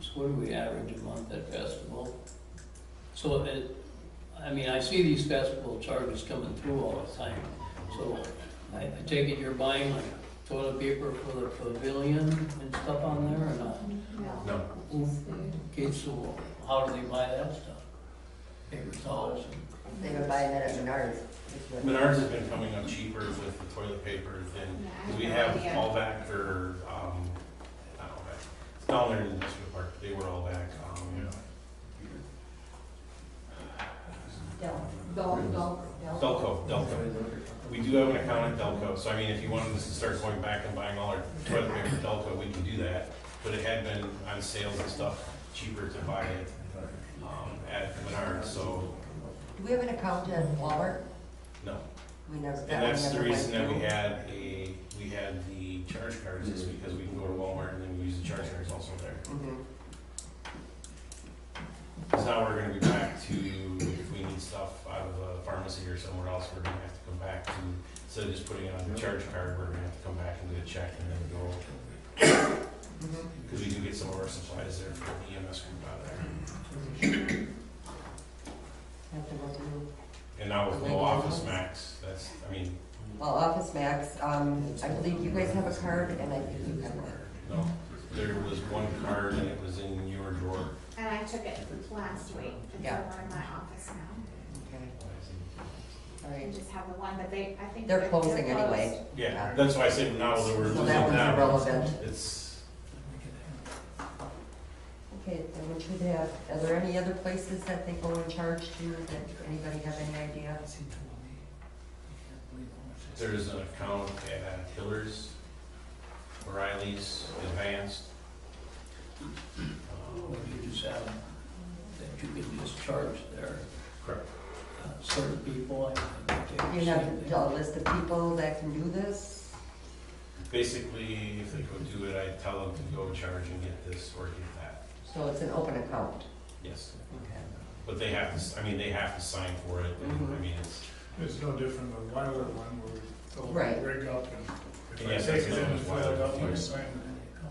So what do we average a month at festival? So I mean, I see these festival charges coming through all the time. So I take it you're buying like toilet paper for the pavilion and stuff on there or not? No, Okay, so how do they buy that stuff? Paper towels and. They've been buying that at Menards. Menards has been coming up cheaper with the toilet paper than, we have fallback or, not Allback. It's down there in the industrial park, they were all back, Delco. We do have an account at Delco, so I mean, if you wanted us to start going back and buying all our toilet paper at Delco, we can do that. But it had been on sales and stuff, cheaper to buy it, at Menards, so, Do we have an account at Walmart? no. We never. And that's the never went reason that we through. had the charge cards, is because we can go to Walmart and then we use the charge cards also there. Mhm. Because now we're gonna be back to, if we need stuff out of a pharmacy or somewhere else, we're gonna have to come back to, instead of just putting it on the charge card, we're gonna have to come back and get a check and then go. Because we do get some of our supplies there for the EMS group out there. Have to go through. And now with no Office Max, that's, I mean, Well, Office Max, I believe you guys have a card and I think you have one. no, there was one card and it was in your drawer. And I took it last week, it's Yeah. over in my office now. Okay. All I right. just have the one, but I think. They're closing closed. anyway. Yeah, that's why I said now that we're So losing that one's now. irrelevant. It's, Okay, then we should have, are there any other places that they go and charge to that anybody have any idea? there's an account at Hiller's, O'Reilly's, Advanced. You just have that you can just charge their Correct. certain people. Do you have a list of people that can do this? Basically, if they go do it, I tell them to go charge and get this or get that. So it's an open account? Yes. Okay. But they have to, I mean, they have to sign for it. And, I mean, It's no different than Wyler one where we fill Right. the rig up and if I Yes, take that's it in the and same as fill it up, Wyler. I sign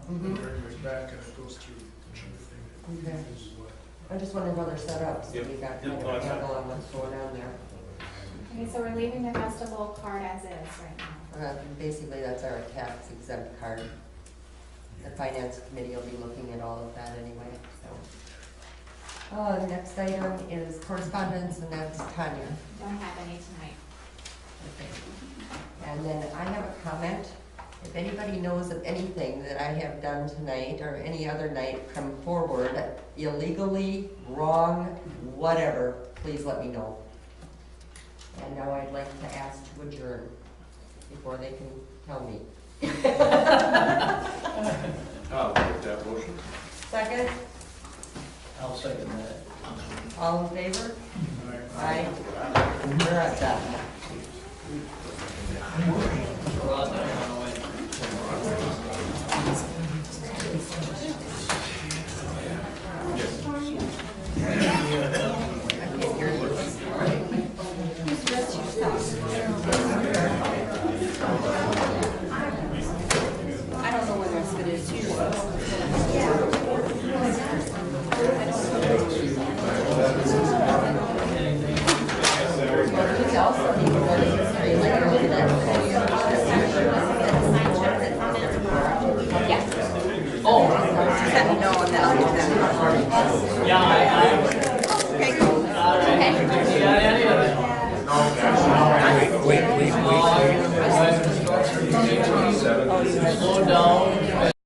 Mhm. the rig goes back and it goes through. Okay. I just wonder how they're set up, so Yep. we got Yep, kind of well, a that's fine. handle on what's going on there. Okay, so we're leaving the festival card as is right now. Basically, that's our tax exempt card. The finance committee will be looking at all of that anyway, so. The next item is correspondence, and that's Tanya. Don't have any tonight. Okay. And then I have a comment. If anybody knows of anything that I have done tonight or any other night come forward illegally, wrong, whatever, please let me know. And now I'd like to ask to adjourn before they can tell me. I'll make that motion. Second, I'll second that. all in favor? Aye. We're at that. Brought that one away. I can't hear you. Who's dressed yourself? I don't know whether it's good as usual. He's also need to register illegally, Oh, no, on that. yeah, Okay, cool. all right. Yeah, any of it. Wait. Slow down.